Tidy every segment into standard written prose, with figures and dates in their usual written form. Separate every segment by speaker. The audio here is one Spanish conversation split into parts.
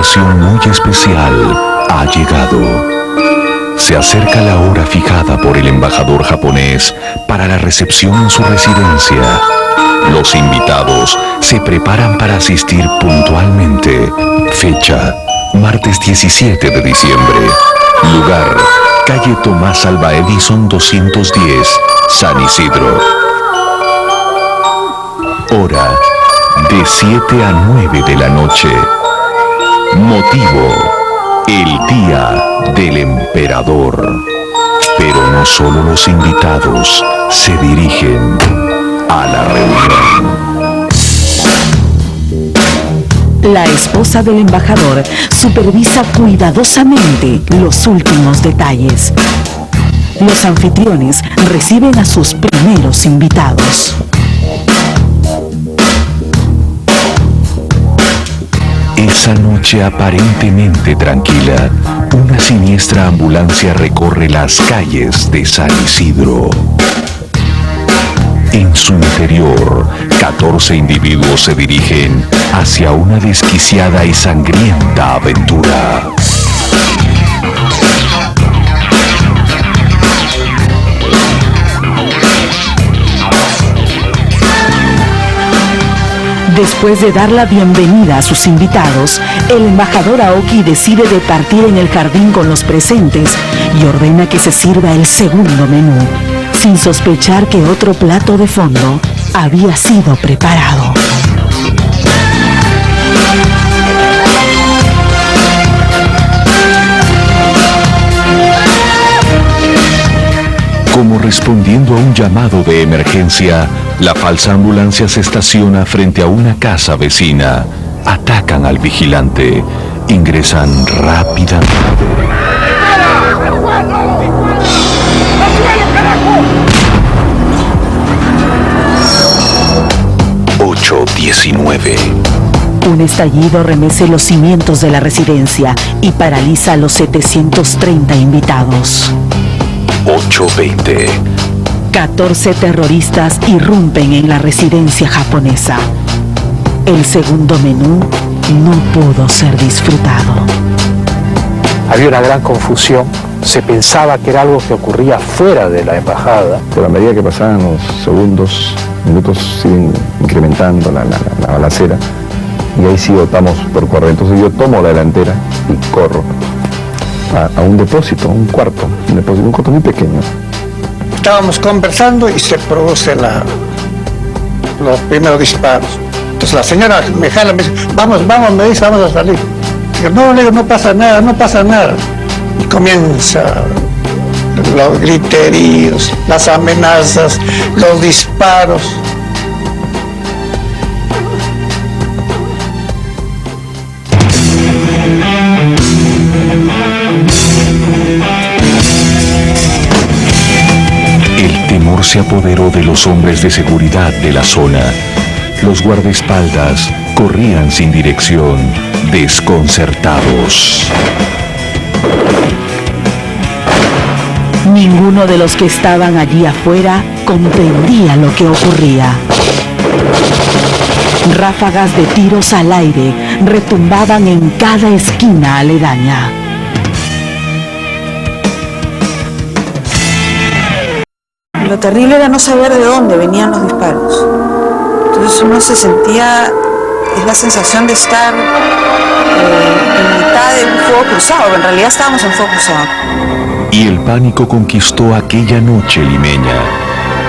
Speaker 1: ocasión muy especial ha llegado. Se acerca la hora fijada por el embajador japonés para la recepción en su residencia. Los invitados se preparan para asistir puntualmente. Fecha: martes 17 de diciembre. Lugar: calle Tomás Alva Edison 210, San Isidro. Hora: de 7 a 9 de la noche. Motivo: el Día del Emperador. Pero no solo los invitados se dirigen a la reunión.
Speaker 2: La esposa del embajador supervisa cuidadosamente los últimos detalles. Los anfitriones reciben a sus primeros invitados.
Speaker 1: Esa noche aparentemente tranquila, una siniestra ambulancia recorre las calles de San Isidro. En su interior, 14 individuos se dirigen hacia una desquiciada y sangrienta aventura.
Speaker 2: Después de dar la bienvenida a sus invitados, el embajador Aoki decide de partir en el jardín con los presentes y ordena que se sirva el segundo menú, sin sospechar que otro plato de fondo había sido preparado.
Speaker 1: Como respondiendo a un llamado de emergencia, la falsa ambulancia se estaciona frente a una casa vecina. Atacan al vigilante. Ingresan rápidamente. 8:19.
Speaker 2: Un estallido remece los cimientos de la residencia y paraliza a los 730 invitados.
Speaker 1: 8:20.
Speaker 2: 14 terroristas irrumpen en la residencia japonesa. El segundo menú no pudo ser disfrutado.
Speaker 3: Había una gran confusión, se pensaba que era algo que ocurría fuera de la embajada.
Speaker 4: Pero a medida que pasaban los minutos siguen incrementando la balacera y ahí sí optamos por correr. Entonces yo tomo la delantera y corro a un depósito, un cuarto muy pequeño.
Speaker 5: Estábamos conversando y se produce los primeros disparos. Entonces la señora me jala, me dice, vamos, me dice, vamos a salir. Digo, no, le digo, no pasa nada. Y comienza los griteríos, las amenazas, los disparos.
Speaker 1: El temor se apoderó de los hombres de seguridad de la zona. Los guardaespaldas corrían sin dirección, desconcertados.
Speaker 2: Ninguno de los que estaban allí afuera comprendía lo que ocurría. Ráfagas de tiros al aire retumbaban en cada esquina aledaña.
Speaker 6: Lo terrible era no saber de dónde venían los disparos. Entonces uno se sentía, es la sensación de estar en mitad de un fuego cruzado, en realidad estábamos en fuego cruzado.
Speaker 1: Y el pánico conquistó aquella noche limeña.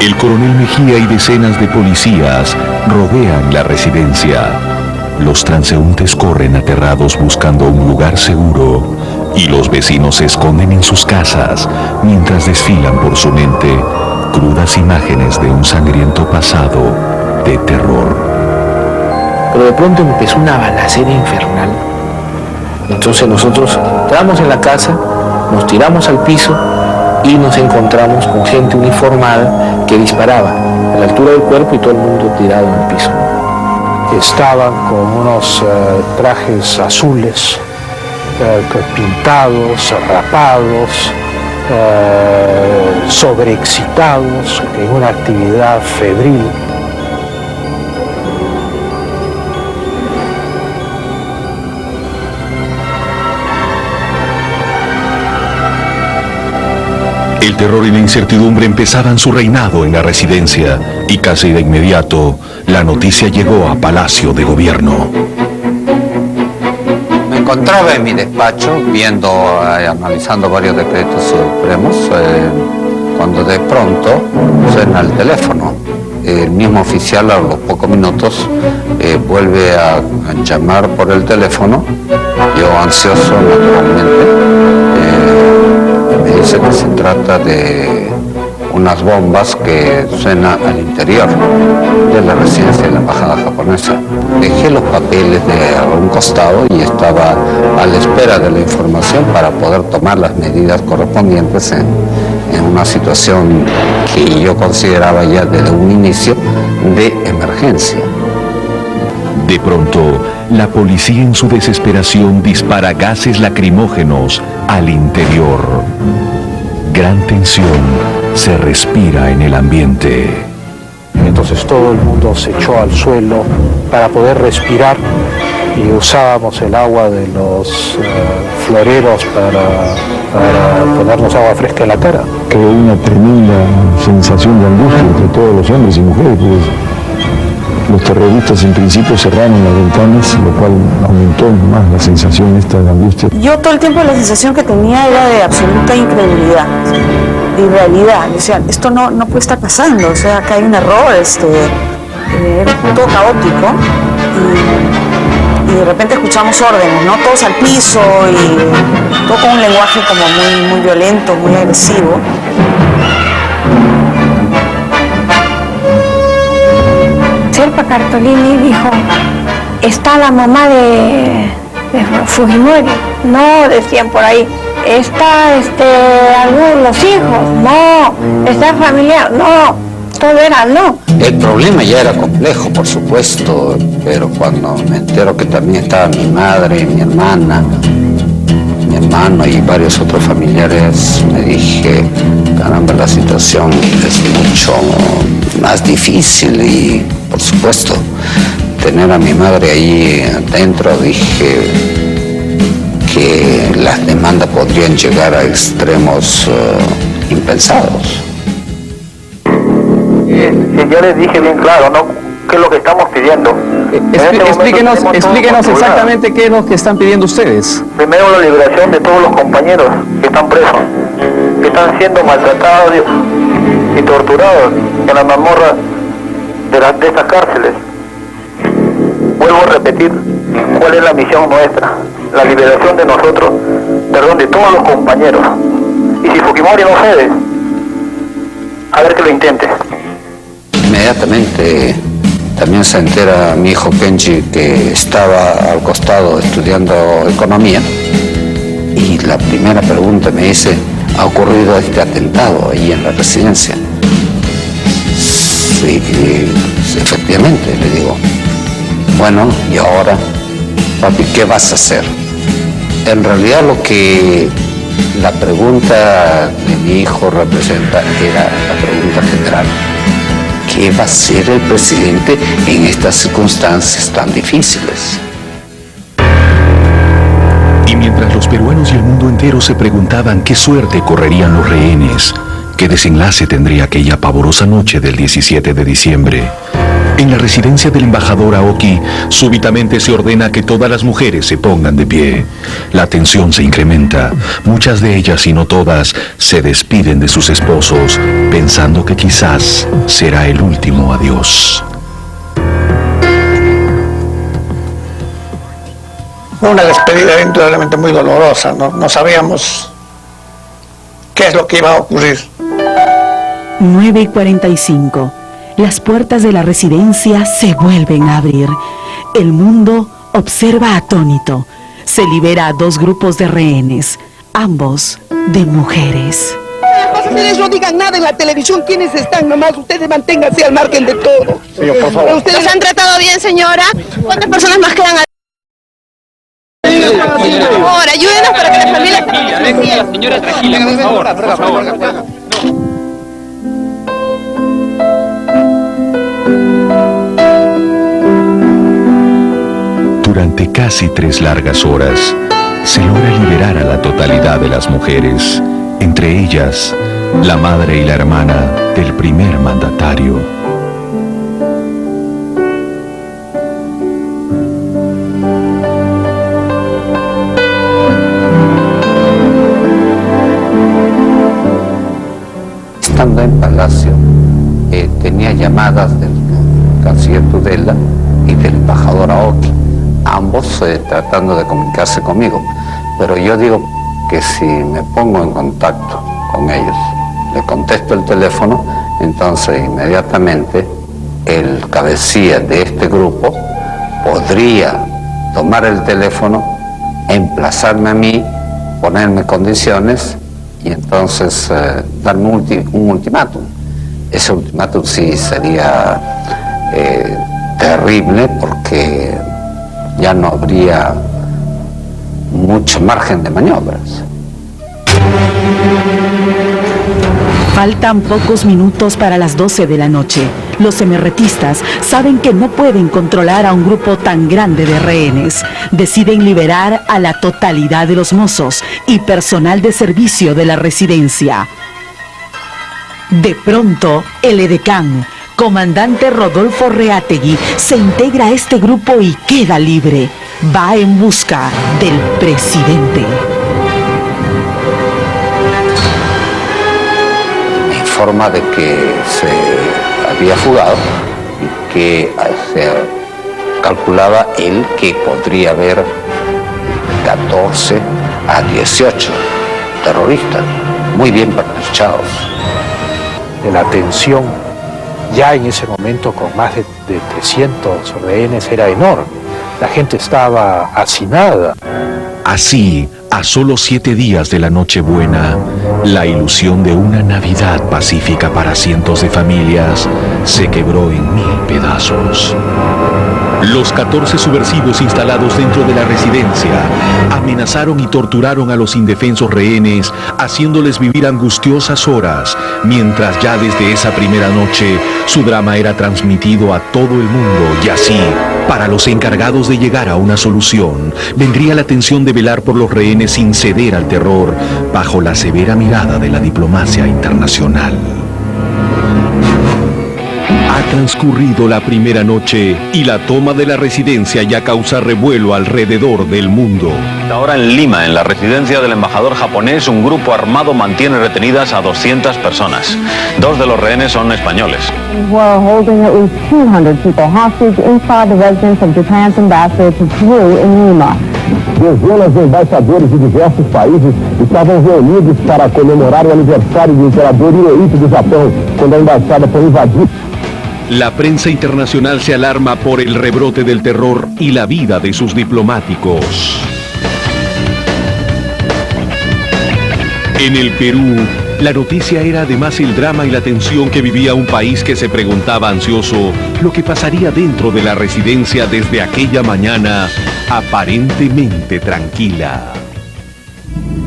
Speaker 1: El coronel Mejía y decenas de policías rodean la residencia. Los transeúntes corren aterrados buscando un lugar seguro y los vecinos se esconden en sus casas mientras desfilan por su mente crudas imágenes de un sangriento pasado de terror.
Speaker 3: Pero de pronto empezó una balacera infernal. Entonces nosotros entramos en la casa, nos tiramos al piso y nos encontramos con gente uniformada que disparaba a la altura del cuerpo y todo el mundo tirado en el piso.
Speaker 7: Estaban con unos trajes azules, pintados, rapados, sobreexcitados, en una actividad febril.
Speaker 1: terror y la incertidumbre empezaban su reinado en la residencia y casi de inmediato la noticia llegó a Palacio de Gobierno.
Speaker 8: Me encontraba en mi despacho viendo, analizando varios decretos supremos, cuando de pronto suena el teléfono. El mismo oficial a los pocos minutos vuelve a llamar por el teléfono, yo ansioso naturalmente, me dice que se trata de unas bombas que suenan al interior de la residencia de la embajada japonesa. Dejé los papeles a un costado y estaba a la espera de la información para poder tomar las medidas correspondientes en una situación que yo consideraba ya desde un inicio de emergencia.
Speaker 1: De pronto, la policía en su desesperación dispara gases lacrimógenos al interior. Gran tensión se respira en el ambiente.
Speaker 7: Entonces todo el mundo se echó al suelo para poder respirar y usábamos el agua de los floreros para ponernos agua fresca en la cara.
Speaker 4: Creó una tremenda sensación de angustia entre todos los hombres y mujeres, pues los terroristas en principio cerraron las ventanas, lo cual aumentó más la sensación esta de angustia.
Speaker 6: Yo todo el tiempo la sensación que tenía era de absoluta incredulidad, de irrealidad. Decía, esto no puede estar pasando, o sea, acá hay un error, era todo caótico. Y de repente escuchamos órdenes, ¿no? Todos al piso y todo con un lenguaje como muy violento, muy agresivo.
Speaker 9: Serpa Cartolini dijo, está la mamá de Fujimori. No, decían por ahí, está los hijos, no, está familiar, no, todo era no.
Speaker 8: El problema ya era complejo, por supuesto, pero cuando me entero que también estaba mi madre, mi hermana, mi hermano y varios otros familiares, me dije, caramba, la situación es mucho más difícil y, por supuesto, tener a mi madre ahí adentro, dije que las demandas podrían llegar a extremos impensados.
Speaker 10: Yo les dije bien claro, ¿no? ¿Qué es lo que estamos pidiendo?
Speaker 3: Explíquenos exactamente qué es lo que están pidiendo ustedes.
Speaker 10: Primero la liberación de todos los compañeros que están presos, que están siendo maltratados y torturados en las mazmorras de estas cárceles. Vuelvo a repetir cuál es la misión nuestra, la liberación de nosotros, de todos los compañeros. Y si Fujimori no cede, a ver que lo intente.
Speaker 8: Inmediatamente también se entera mi hijo Kenji que estaba al costado estudiando economía y la primera pregunta me dice, ¿ha ocurrido este atentado ahí en la residencia? Sí, efectivamente, le digo. Bueno, y ahora, papi, ¿qué vas a hacer? En realidad lo que la pregunta de mi hijo representa era la pregunta general. ¿Qué va a hacer el presidente en estas circunstancias tan difíciles?
Speaker 1: Y mientras los peruanos y el mundo entero se preguntaban qué suerte correrían los rehenes, qué desenlace tendría aquella pavorosa noche del 17 de diciembre, en la residencia del embajador Aoki, súbitamente se ordena que todas las mujeres se pongan de pie. La tensión se incrementa. Muchas de ellas, si no todas, se despiden de sus esposos, pensando que quizás será el último adiós.
Speaker 5: Fue una despedida indudablemente muy dolorosa, no sabíamos qué es lo que iba a ocurrir.
Speaker 2: 9:45. Las puertas de la residencia se vuelven a abrir. El mundo observa atónito. Se libera a 2 grupos de rehenes, ambos de mujeres.
Speaker 11: Ustedes no digan nada en la televisión, quiénes están nomás, ustedes manténganse al margen de todo.
Speaker 10: Señor, por favor.
Speaker 11: ¿Ustedes han tratado bien, señora? ¿Cuántas personas más quedan? Por favor, ayúdenos para que la familia...
Speaker 12: Señora, tranquila, por favor.
Speaker 1: Durante casi 3 largas horas, se logra liberar a la totalidad de las mujeres, entre ellas la madre y la hermana del primer mandatario.
Speaker 8: Estando en Palacio, tenía llamadas del canciller Tudela y del embajador Aoki, ambos tratando de comunicarse conmigo. Pero yo digo que si me pongo en contacto con ellos, le contesto el teléfono, entonces inmediatamente el cabecilla de este grupo podría tomar el teléfono, emplazarme a mí, ponerme condiciones y entonces darme un ultimátum. Ese ultimátum sí sería terrible porque ya no habría mucho margen de maniobras.
Speaker 2: Faltan pocos minutos para las 12 de la noche. Los emerretistas saben que no pueden controlar a un grupo tan grande de rehenes. Deciden liberar a la totalidad de los mozos y personal de servicio de la residencia. De pronto, el edecán, comandante Rodolfo Reategui, se integra a este grupo y queda libre. Va en busca del presidente.
Speaker 8: Me informa de que se había fugado y que se calculaba él que podría haber 14 a 18 terroristas muy bien pertrechados.
Speaker 7: La tensión ya en ese momento con más de 300 rehenes era enorme. La gente estaba hacinada.
Speaker 1: Así, a solo 7 días de la Nochebuena, la ilusión de una Navidad pacífica para cientos de familias se quebró en 1000 pedazos. Los 14 subversivos instalados dentro de la residencia amenazaron y torturaron a los indefensos rehenes, haciéndoles vivir angustiosas horas, mientras ya desde esa primera noche su drama era transmitido a todo el mundo. Y así, para los encargados de llegar a una solución, vendría la tensión de velar por los rehenes sin ceder al terror, bajo la severa mirada de la diplomacia internacional. Ha transcurrido la primera noche y la toma de la residencia ya causa revuelo alrededor del mundo.
Speaker 13: Ahora en Lima, en la residencia del embajador japonés, un grupo armado mantiene retenidas a 200 personas. 2 de los rehenes son españoles.
Speaker 14: We're holding at least 200 people hostage inside the residence of Japan's ambassador to Peru in Lima.
Speaker 15: Dezenas de embaixadores de diversos países estavam reunidos para comemorar o aniversário do imperador Hirohito do Japão, quando a embaixada foi invadida.
Speaker 1: La prensa internacional se alarma por el rebrote del terror y la vida de sus diplomáticos. En el Perú, la noticia era además el drama y la tensión que vivía un país que se preguntaba ansioso lo que pasaría dentro de la residencia desde aquella mañana aparentemente tranquila.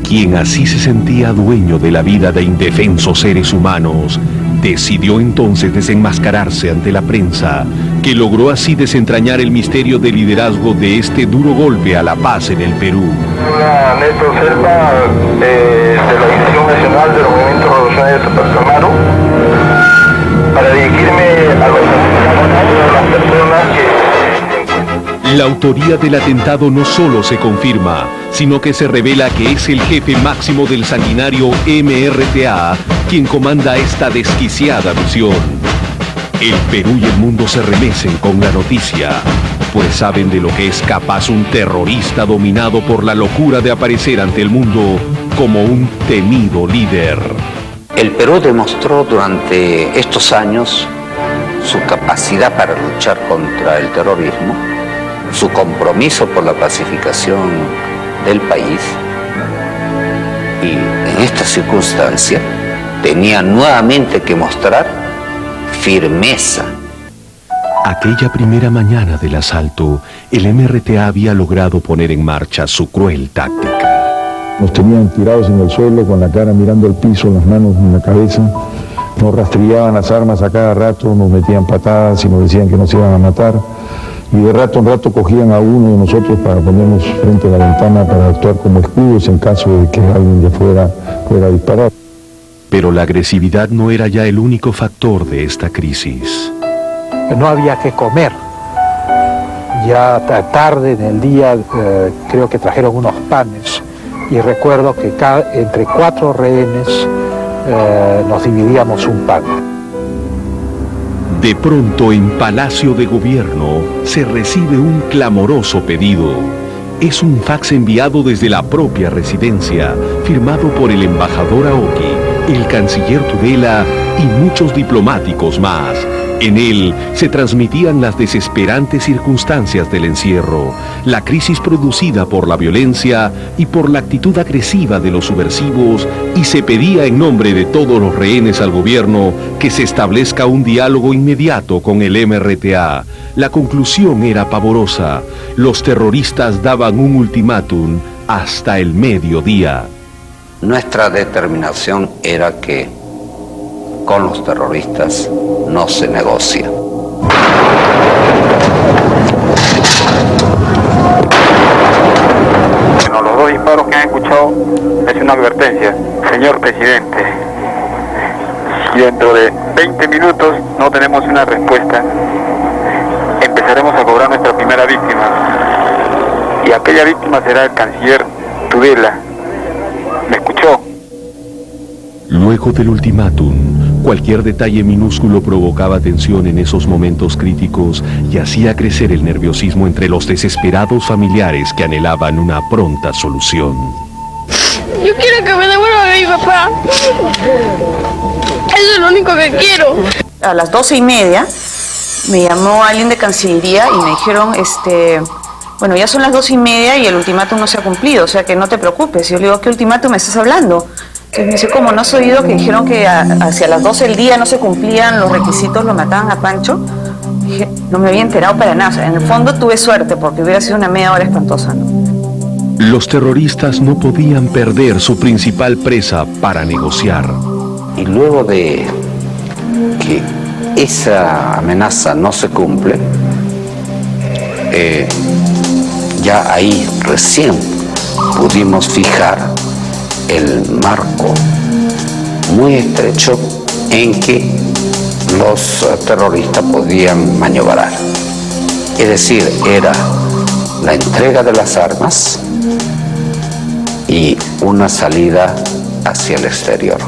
Speaker 1: Quien así se sentía dueño de la vida de indefensos seres humanos, decidió entonces desenmascararse ante la prensa, que logró así desentrañar el misterio del liderazgo de este duro golpe a la paz en el Perú.
Speaker 10: Néstor Serpa, de la Dirección Nacional del Movimiento Revolucionario Tupac Amaru, para dirigirme a las personas que...
Speaker 1: La autoría del atentado no solo se confirma, sino que se revela que es el jefe máximo del sanguinario MRTA quien comanda esta desquiciada misión. El Perú y el mundo se remecen con la noticia, pues saben de lo que es capaz un terrorista dominado por la locura de aparecer ante el mundo como un temido líder.
Speaker 8: El Perú demostró durante estos años su capacidad para luchar contra el terrorismo, su compromiso por la pacificación del país, y en esta circunstancia tenía nuevamente que mostrar firmeza.
Speaker 1: Aquella primera mañana del asalto, el MRTA había logrado poner en marcha su cruel táctica.
Speaker 4: Nos tenían tirados en el suelo con la cara mirando al piso, las manos en la cabeza. Nos rastreaban las armas a cada rato, nos metían patadas y nos decían que nos iban a matar. Y de rato en rato cogían a uno de nosotros para ponernos frente a la ventana para actuar como escudos en caso de que alguien de afuera fuera a disparar.
Speaker 1: Pero la agresividad no era ya el único factor de esta crisis.
Speaker 7: No había que comer. Ya tarde en el día creo que trajeron unos panes y recuerdo que entre 4 rehenes nos dividíamos un pan.
Speaker 1: De pronto en Palacio de Gobierno se recibe un clamoroso pedido. Es un fax enviado desde la propia residencia, firmado por el embajador Aoki, el canciller Tudela y muchos diplomáticos más. En él se transmitían las desesperantes circunstancias del encierro, la crisis producida por la violencia y por la actitud agresiva de los subversivos, y se pedía en nombre de todos los rehenes al gobierno que se establezca un diálogo inmediato con el MRTA. La conclusión era pavorosa. Los terroristas daban un ultimátum hasta el mediodía.
Speaker 8: Nuestra determinación era que con los terroristas no se negocia.
Speaker 10: Bueno, los 2 disparos que han escuchado es una advertencia. Señor presidente, si dentro de 20 minutos no tenemos una respuesta, empezaremos a cobrar nuestra primera víctima. Y aquella víctima será el canciller Tudela. ¿Me escuchó?
Speaker 1: Luego del ultimátum, cualquier detalle minúsculo provocaba tensión en esos momentos críticos y hacía crecer el nerviosismo entre los desesperados familiares que anhelaban una pronta solución.
Speaker 9: Yo quiero que me devuelvan a mi papá. Eso es lo único que quiero.
Speaker 6: A las 12:30 me llamó alguien de Cancillería y me dijeron, bueno, ya son las 2:30 y el ultimátum no se ha cumplido, o sea que no te preocupes. Y yo le digo, ¿qué ultimátum me estás hablando? Entonces me dice, ¿cómo? ¿No has oído que dijeron que hacia las 12 del día no se cumplían los requisitos, lo mataban a Pancho? Dije, no me había enterado para nada. O sea, en el fondo tuve suerte porque hubiera sido una media hora espantosa, ¿no?
Speaker 1: Los terroristas no podían perder su principal presa para negociar.
Speaker 8: Y luego de que esa amenaza no se cumple, ya ahí recién pudimos fijar el marco muy estrecho en que los terroristas podían maniobrar. Es decir, era la entrega de las armas y una salida hacia el exterior.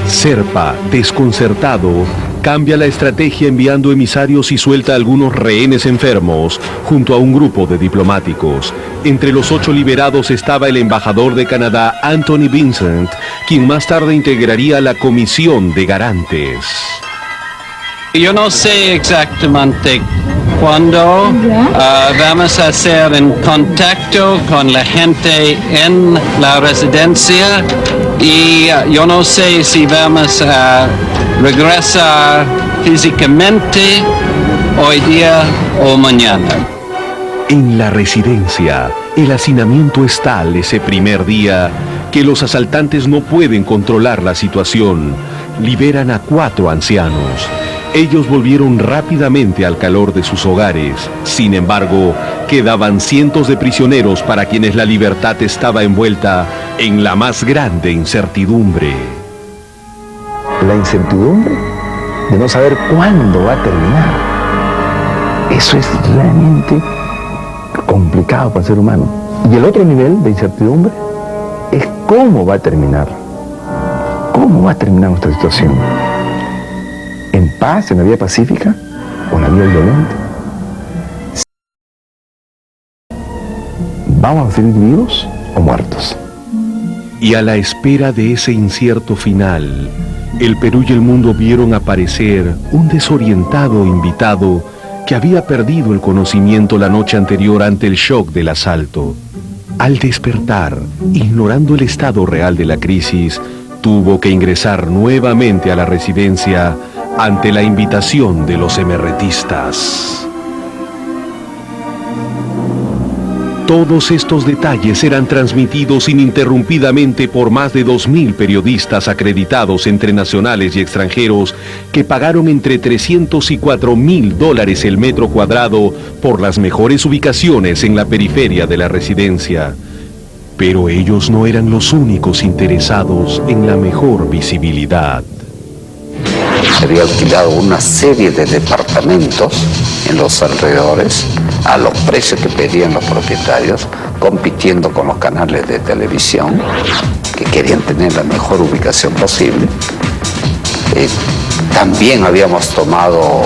Speaker 1: Serpa, desconcertado, cambia la estrategia enviando emisarios y suelta a algunos rehenes enfermos junto a un grupo de diplomáticos. Entre los 8 liberados estaba el embajador de Canadá, Anthony Vincent, quien más tarde integraría la comisión de garantes.
Speaker 16: Yo no sé exactamente cuándo vamos a estar en contacto con la gente en la residencia y yo no sé si vamos a regresar físicamente hoy día o mañana.
Speaker 1: En la residencia, el hacinamiento es tal ese primer día que los asaltantes no pueden controlar la situación. Liberan a 4 ancianos. Ellos volvieron rápidamente al calor de sus hogares. Sin embargo, quedaban cientos de prisioneros para quienes la libertad estaba envuelta en la más grande incertidumbre.
Speaker 4: La incertidumbre de no saber cuándo va a terminar. Eso es realmente complicado para el ser humano. Y el otro nivel de incertidumbre es cómo va a terminar. ¿Cómo va a terminar nuestra situación? ¿En paz, en la vía pacífica o en la vía violenta? ¿Vamos a seguir vivos o muertos?
Speaker 1: Y a la espera de ese incierto final, el Perú y el mundo vieron aparecer un desorientado invitado que había perdido el conocimiento la noche anterior ante el shock del asalto. Al despertar, ignorando el estado real de la crisis, tuvo que ingresar nuevamente a la residencia ante la invitación de los emerretistas. Todos estos detalles eran transmitidos ininterrumpidamente por más de 2.000 periodistas acreditados entre nacionales y extranjeros que pagaron entre $300 y $4.000 el metro cuadrado por las mejores ubicaciones en la periferia de la residencia.
Speaker 17: Pero ellos no eran los únicos interesados en la mejor visibilidad.
Speaker 8: Había alquilado una serie de departamentos en los alrededores a los precios que pedían los propietarios, compitiendo con los canales de televisión que querían tener la mejor ubicación posible. También habíamos tomado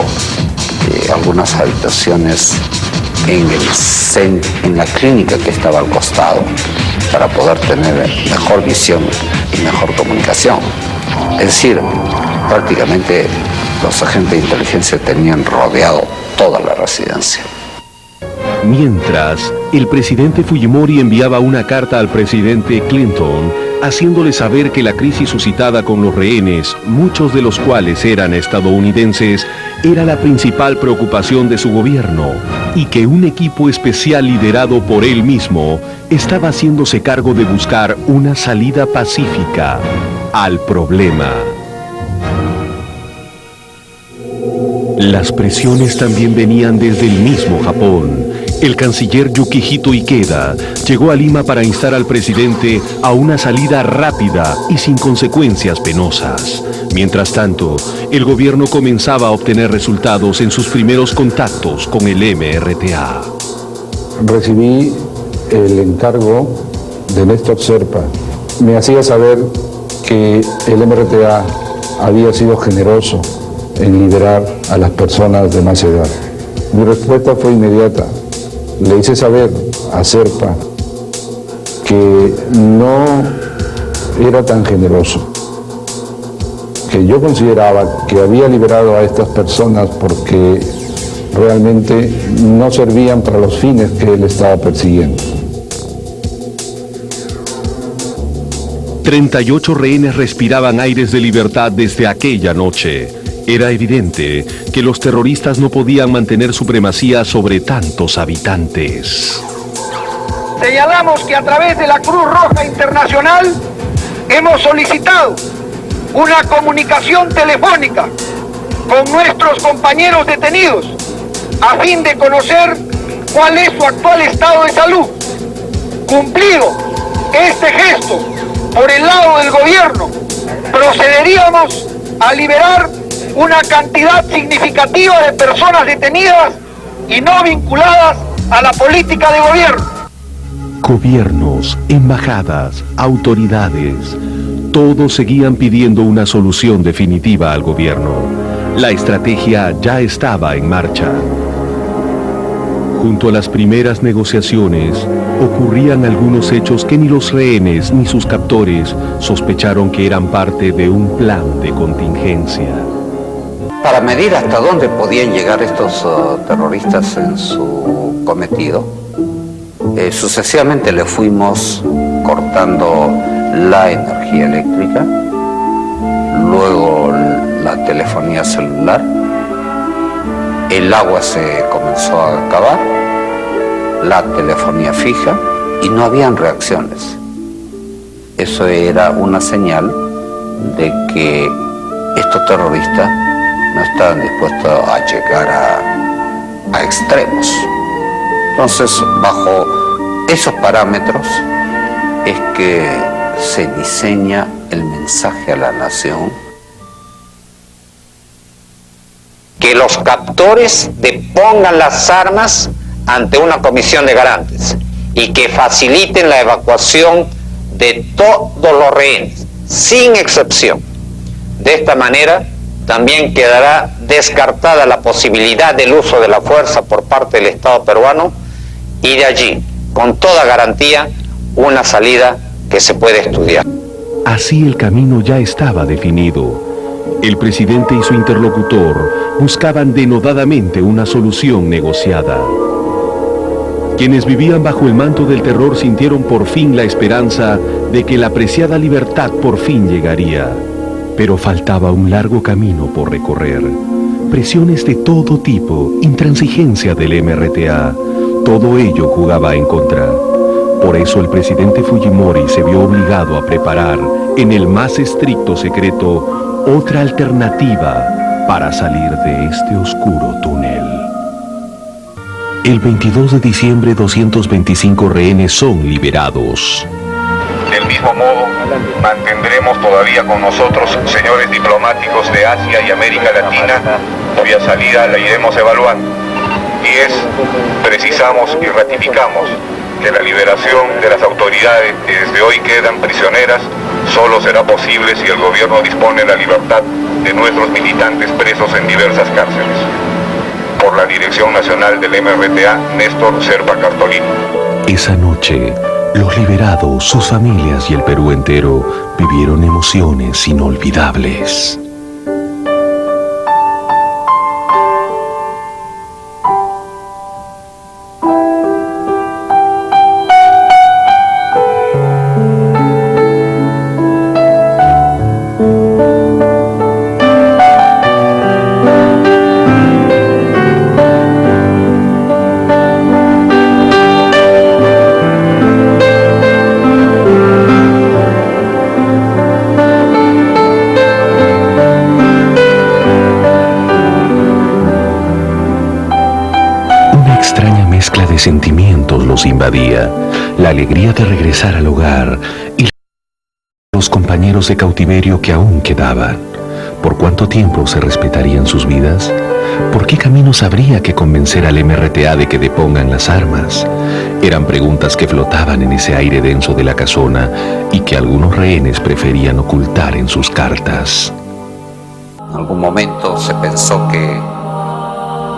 Speaker 8: algunas habitaciones en la clínica que estaba al costado para poder tener mejor visión y mejor comunicación. Es decir, prácticamente los agentes de inteligencia tenían rodeado toda la residencia.
Speaker 17: Mientras, el presidente Fujimori enviaba una carta al presidente Clinton haciéndole saber que la crisis suscitada con los rehenes, muchos de los cuales eran estadounidenses, era la principal preocupación de su gobierno y que un equipo especial liderado por él mismo estaba haciéndose cargo de buscar una salida pacífica al problema. Las presiones también venían desde el mismo Japón. El canciller Yukihito Ikeda llegó a Lima para instar al presidente a una salida rápida y sin consecuencias penosas. Mientras tanto, el gobierno comenzaba a obtener resultados en sus primeros contactos con el MRTA.
Speaker 7: Recibí el encargo de Néstor Serpa. Me hacía saber que el MRTA había sido generoso en liberar a las personas de más edad. Mi respuesta fue inmediata. Le hice saber a Serpa que no era tan generoso, que yo consideraba que había liberado a estas personas porque realmente no servían para los fines que él estaba persiguiendo.
Speaker 17: 38 rehenes respiraban aires de libertad desde aquella noche. Era evidente que los terroristas no podían mantener supremacía sobre tantos habitantes.
Speaker 11: Señalamos que a través de la Cruz Roja Internacional hemos solicitado una comunicación telefónica con nuestros compañeros detenidos a fin de conocer cuál es su actual estado de salud. Cumplido este gesto por el lado del gobierno, procederíamos a liberar una cantidad significativa de personas detenidas y no vinculadas a la política de gobierno.
Speaker 17: Gobiernos, embajadas, autoridades, todos seguían pidiendo una solución definitiva al gobierno. La estrategia ya estaba en marcha. Junto a las primeras negociaciones, ocurrían algunos hechos que ni los rehenes ni sus captores sospecharon que eran parte de un plan de contingencia.
Speaker 8: Para medir hasta dónde podían llegar estos terroristas en su cometido, sucesivamente le fuimos cortando la energía eléctrica, luego la telefonía celular, el agua se comenzó a acabar, la telefonía fija y no habían reacciones. Eso era una señal de que estos terroristas no estaban dispuestos a llegar a extremos. Entonces, bajo esos parámetros es que se diseña el mensaje a la nación.
Speaker 18: Que los captores depongan las armas ante una comisión de garantes y que faciliten la evacuación de todos los rehenes, sin excepción. De esta manera, también quedará descartada la posibilidad del uso de la fuerza por parte del Estado peruano y de allí, con toda garantía, una salida que se puede estudiar.
Speaker 17: Así el camino ya estaba definido. El presidente y su interlocutor buscaban denodadamente una solución negociada. Quienes vivían bajo el manto del terror sintieron por fin la esperanza de que la preciada libertad por fin llegaría. Pero faltaba un largo camino por recorrer. Presiones de todo tipo, intransigencia del MRTA, todo ello jugaba en contra. Por eso el presidente Fujimori se vio obligado a preparar, en el más estricto secreto, otra alternativa para salir de este oscuro túnel. El 22 de diciembre, 225 rehenes son liberados.
Speaker 19: Del mismo modo, mantendremos todavía con nosotros señores diplomáticos de Asia y América Latina, cuya salida la iremos evaluando. 10. Precisamos y ratificamos que la liberación de las autoridades que desde hoy quedan prisioneras solo será posible si el gobierno dispone la libertad de nuestros militantes presos en diversas cárceles. Por la Dirección Nacional del MRTA, Néstor Serpa Cartolini.
Speaker 17: Esa noche, los liberados, sus familias y el Perú entero vivieron emociones inolvidables. Sentimientos los invadía, la alegría de regresar al hogar y los compañeros de cautiverio que aún quedaban. ¿Por cuánto tiempo se respetarían sus vidas? ¿Por qué caminos habría que convencer al MRTA de que depongan las armas? Eran preguntas que flotaban en ese aire denso de la casona y que algunos rehenes preferían ocultar en sus cartas.
Speaker 8: En algún momento se pensó que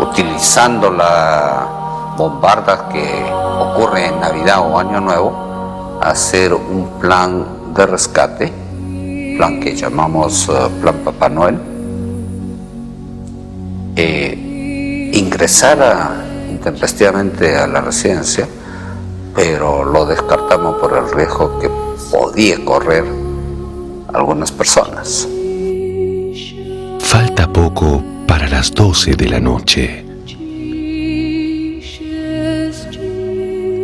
Speaker 8: utilizando la bombardas que ocurren en Navidad o Año Nuevo, hacer un plan de rescate, plan que llamamos Plan Papá Noel, ingresara intempestivamente a la residencia, pero lo descartamos por el riesgo que podía correr algunas personas.
Speaker 17: Falta poco para las 12 de la noche.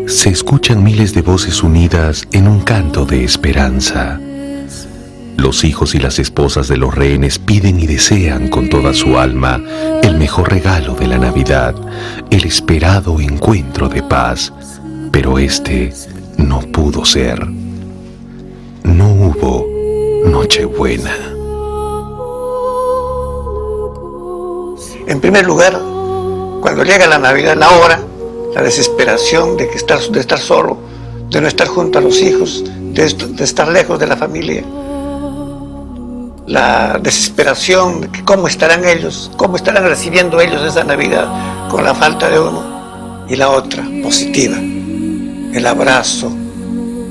Speaker 17: Se escuchan miles de voces unidas en un canto de esperanza. Los hijos y las esposas de los rehenes piden y desean con toda su alma el mejor regalo de la Navidad, el esperado encuentro de paz, pero este no pudo ser. No hubo Nochebuena.
Speaker 5: En primer lugar, cuando llega la Navidad, la hora, la desesperación de estar solo, de no estar junto a los hijos, de estar lejos de la familia. La desesperación de que cómo estarán ellos, cómo estarán recibiendo ellos esa Navidad con la falta de uno. Y la otra, positiva, el abrazo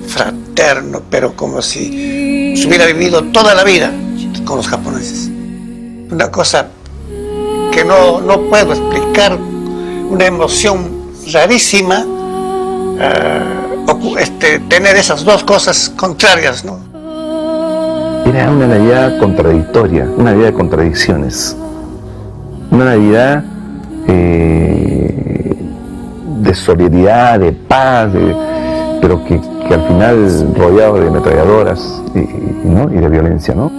Speaker 5: fraterno, pero como si se hubiera vivido toda la vida con los japoneses. Una cosa que no puedo explicar, una emoción rarísima, tener esas dos cosas contrarias, ¿no?
Speaker 4: Era una Navidad contradictoria, una Navidad de contradicciones, una Navidad de solidaridad, de paz, pero que al final rodeado de ametralladoras y de violencia, ¿no?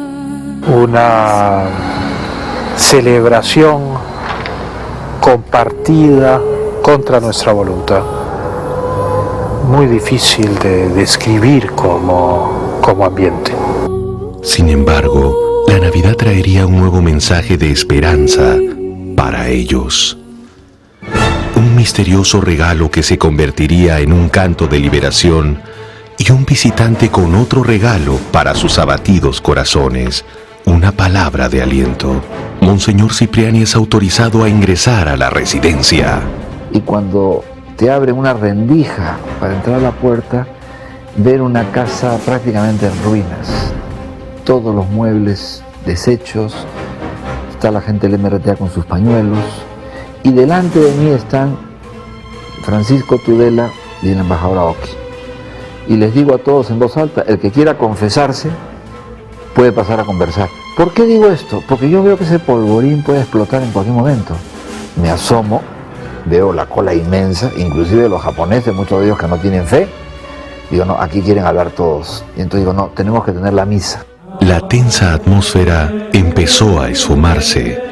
Speaker 7: Una celebración compartida contra nuestra voluntad, muy difícil de describir como ambiente.
Speaker 17: Sin embargo, la Navidad traería un nuevo mensaje de esperanza para ellos. Un misterioso regalo que se convertiría en un canto de liberación y un visitante con otro regalo para sus abatidos corazones, una palabra de aliento. Monseñor Cipriani es autorizado a ingresar a la residencia.
Speaker 20: Y cuando te abren una rendija para entrar a la puerta, ver una casa prácticamente en ruinas, todos los muebles deshechos, está la gente del MRTA con sus pañuelos, y delante de mí están Francisco Tudela y el embajador Aoki. Y les digo a todos en voz alta, el que quiera confesarse puede pasar a conversar. ¿Por qué digo esto? Porque yo veo que ese polvorín puede explotar en cualquier momento. Me asomo, veo la cola inmensa, inclusive los japoneses, muchos de ellos que no tienen fe. Digo, no, aquí quieren hablar todos. Y entonces digo, no, tenemos que tener la misa.
Speaker 17: La tensa atmósfera empezó a esfumarse.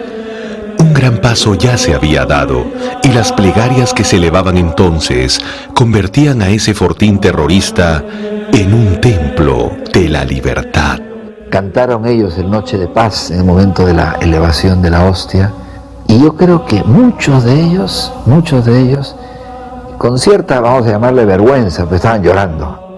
Speaker 17: Un Un gran paso ya se había dado y las plegarias que se elevaban entonces convertían a ese fortín terrorista en un templo de la libertad.
Speaker 20: Cantaron ellos el Noche de Paz en el momento de la elevación de la hostia, y yo creo que muchos de ellos, con cierta, vamos a llamarle vergüenza, pues estaban llorando.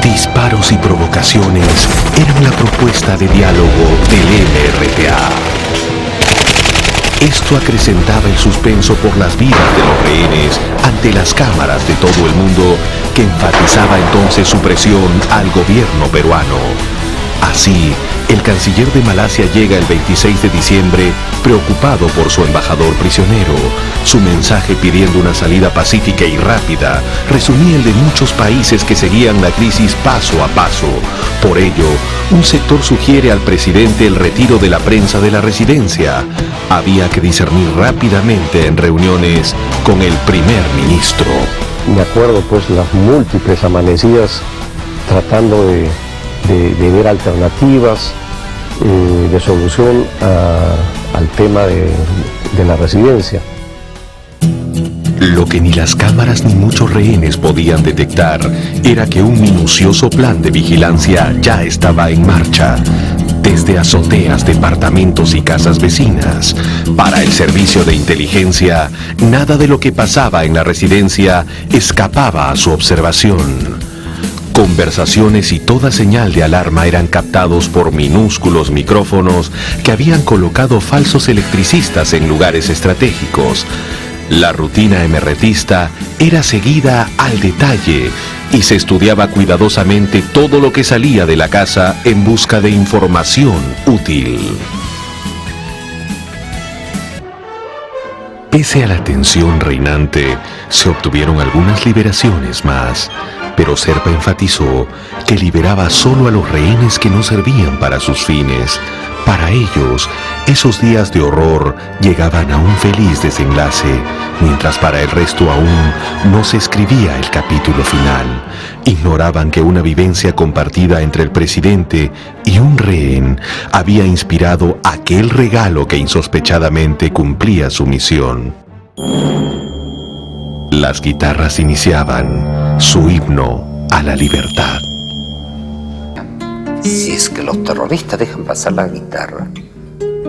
Speaker 17: Disparos y provocaciones eran la propuesta de diálogo del MRTA. Esto acrecentaba el suspenso por las vidas de los rehenes ante las cámaras de todo el mundo, que enfatizaba entonces su presión al gobierno peruano. Así, el canciller de Malasia llega el 26 de diciembre preocupado por su embajador prisionero. Su mensaje pidiendo una salida pacífica y rápida resumía el de muchos países que seguían la crisis paso a paso. Por ello, un sector sugiere al presidente el retiro de la prensa de la residencia. Había que discernir rápidamente en reuniones con el primer ministro.
Speaker 21: Me acuerdo pues las múltiples amanecidas tratando de ver alternativas de solución al tema de la residencia.
Speaker 17: Lo que ni las cámaras ni muchos rehenes podían detectar era que un minucioso plan de vigilancia ya estaba en marcha. Desde azoteas, departamentos y casas vecinas. Para el servicio de inteligencia, nada de lo que pasaba en la residencia escapaba a su observación. Conversaciones y toda señal de alarma eran captados por minúsculos micrófonos que habían colocado falsos electricistas en lugares estratégicos. La rutina emerretista era seguida al detalle y se estudiaba cuidadosamente todo lo que salía de la casa en busca de información útil. Pese a la tensión reinante, se obtuvieron algunas liberaciones más, pero Serpa enfatizó que liberaba solo a los rehenes que no servían para sus fines. Para ellos, esos días de horror llegaban a un feliz desenlace, mientras para el resto aún no se escribía el capítulo final. Ignoraban que una vivencia compartida entre el presidente y un rehén había inspirado aquel regalo que insospechadamente cumplía su misión. Las guitarras iniciaban su himno a la libertad.
Speaker 8: Si es que los terroristas dejan pasar la guitarra,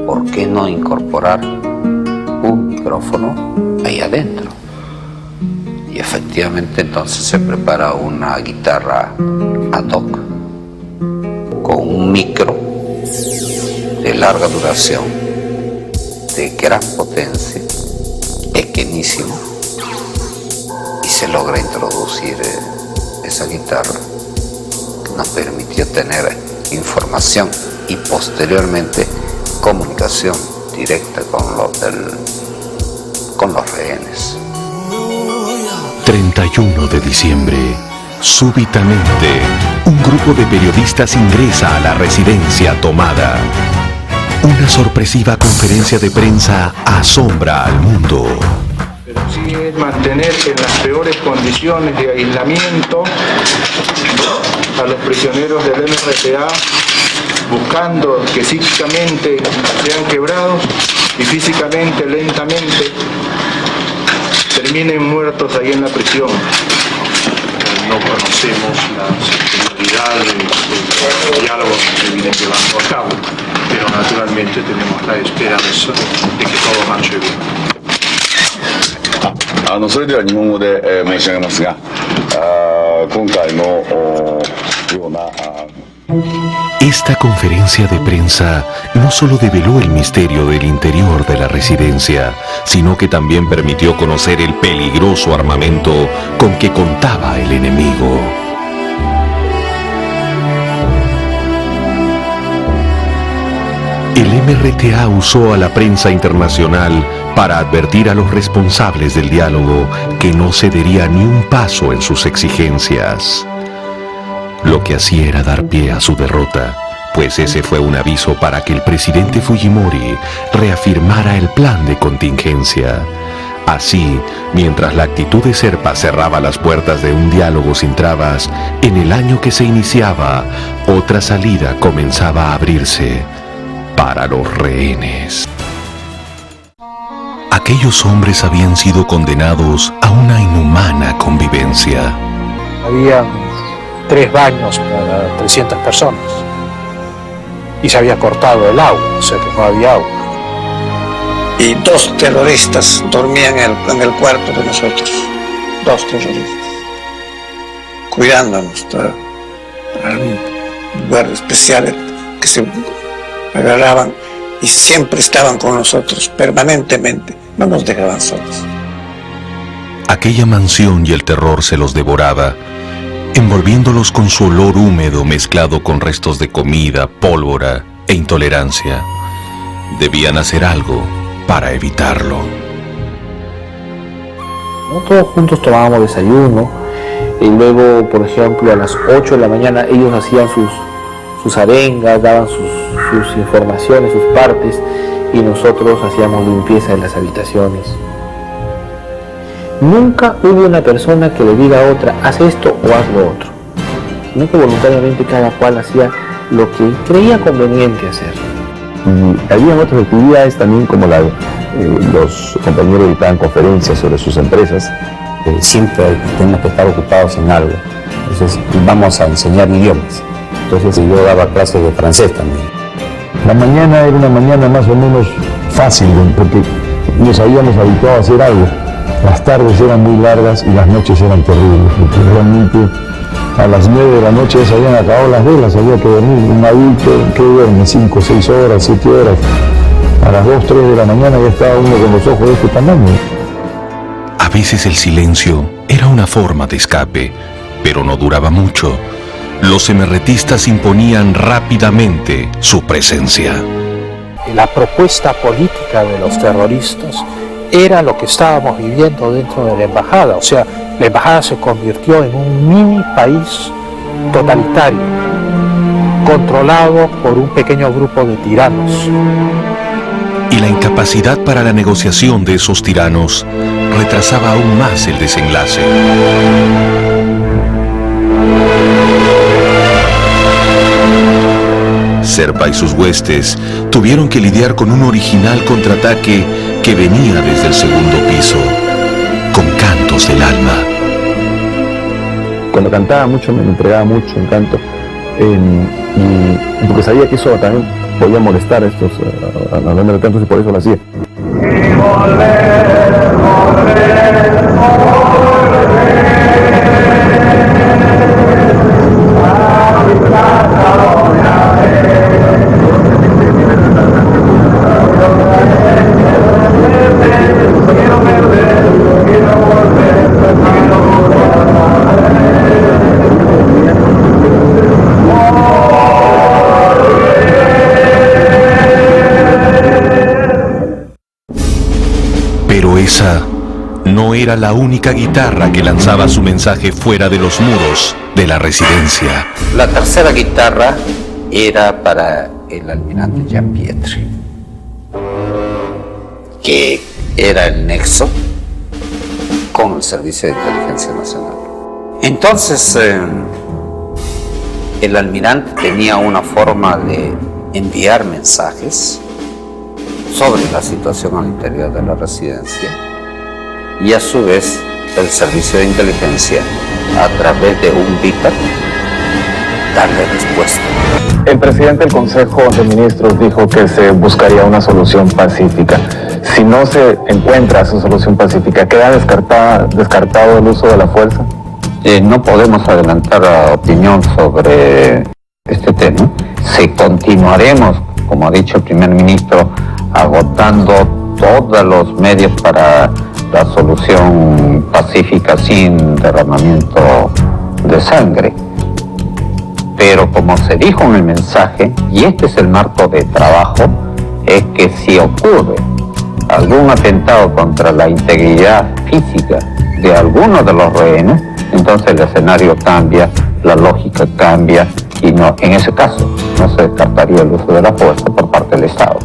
Speaker 8: ¿por qué no incorporar un micrófono ahí adentro? Y efectivamente entonces se prepara una guitarra ad hoc con un micro de larga duración, de gran potencia, pequeñísimo, y se logra introducir esa guitarra que nos permitió tener información y posteriormente comunicación directa con los rehenes.
Speaker 17: 31 de diciembre. Súbitamente, un grupo de periodistas ingresa a la residencia tomada. Una sorpresiva conferencia de prensa asombra al mundo.
Speaker 22: Pero sí es mantener en las peores condiciones de aislamiento a los prisioneros del MRTA, buscando que psíquicamente sean quebrados y físicamente, lentamente, terminen muertos ahí en la prisión.
Speaker 23: No conocemos las prioridades del diálogo que se viene llevando a cabo, pero naturalmente tenemos la esperanza de que todo marche bien.
Speaker 24: それでは日本語で申し上げますが、今回のような
Speaker 17: Esta conferencia de prensa no solo develó el misterio del interior de la residencia, sino que también permitió conocer el peligroso armamento con que contaba el enemigo. El MRTA usó a la prensa internacional para advertir a los responsables del diálogo que no cedería ni un paso en sus exigencias. Lo que hacía era dar pie a su derrota, pues ese fue un aviso para que el presidente Fujimori reafirmara el plan de contingencia. Así, mientras la actitud de Serpa cerraba las puertas de un diálogo sin trabas, en el año que se iniciaba, otra salida comenzaba a abrirse para los rehenes. Aquellos hombres habían sido condenados a una inhumana convivencia.
Speaker 7: Había 3 baños para 300 personas y se había cortado el agua, o sea que no había agua.
Speaker 5: Y 2 terroristas dormían en el cuarto de nosotros. 2 terroristas. Cuidándonos. Un lugar especial que se agarraban y siempre estaban con nosotros, permanentemente. No nos dejaban solos.
Speaker 17: Aquella mansión y el terror se los devoraba, envolviéndolos con su olor húmedo mezclado con restos de comida, pólvora e intolerancia. Debían hacer algo para evitarlo.
Speaker 7: Todos juntos tomábamos desayuno y luego, por ejemplo, a las 8 de la mañana ellos hacían sus arengas, daban sus informaciones, sus partes, y nosotros hacíamos limpieza de las habitaciones. Nunca hubo una persona que le diga a otra, haz esto o haz lo otro. Sino que voluntariamente cada cual hacía lo que creía conveniente hacer.
Speaker 4: Y había otras actividades también, como los compañeros dictaban conferencias sobre sus empresas.
Speaker 2: Siempre tenemos que estar ocupados en algo. Entonces vamos a enseñar idiomas. Entonces yo daba clases de francés también.
Speaker 4: La mañana era una mañana más o menos fácil, porque nos habíamos habituado a hacer algo. Las tardes eran muy largas y las noches eran terribles, porque realmente a las 9 de la noche ya se habían acabado las velas, había que dormir. Un adulto que duerme 5, 6 horas, 7 horas, a las 2, 3 de la mañana ya estaba uno con los ojos de este tamaño.
Speaker 17: A veces el silencio era una forma de escape, pero no duraba mucho. Los emerretistas imponían rápidamente su presencia.
Speaker 7: La propuesta política de los terroristas era lo que estábamos viviendo dentro de la embajada. O sea, la embajada se convirtió en un mini país totalitario, controlado por un pequeño grupo de tiranos.
Speaker 17: Y la incapacidad para la negociación de esos tiranos retrasaba aún más el desenlace. Serpa y sus huestes tuvieron que lidiar con un original contraataque que venía desde el segundo piso, con cantos del alma.
Speaker 4: Cuando cantaba mucho me entregaba mucho en canto, y porque sabía que eso también podía molestar a estos hablando de cantos, y por eso lo hacía.
Speaker 17: Pero esa no era la única guitarra que lanzaba su mensaje fuera de los muros de la residencia.
Speaker 8: La tercera guitarra era para el almirante Gianpietri, que era el nexo con el Servicio de Inteligencia Nacional. Entonces, el almirante tenía una forma de enviar mensajes sobre la situación al interior de la residencia, y a su vez el Servicio de Inteligencia, a través de un beeper, darle respuesta.
Speaker 3: El presidente del Consejo de Ministros dijo que se buscaría una solución pacífica. Si no se encuentra esa solución pacífica, ¿queda descartado el uso de la fuerza?
Speaker 8: No podemos adelantar opinión sobre este tema. Si continuaremos, como ha dicho el primer ministro, agotando todos los medios para la solución pacífica sin derramamiento de sangre. Pero como se dijo en el mensaje, y este es el marco de trabajo, es que si ocurre algún atentado contra la integridad física de alguno de los rehenes, entonces el escenario cambia, la lógica cambia, y no, en ese caso no se descartaría el uso de la fuerza por parte del Estado.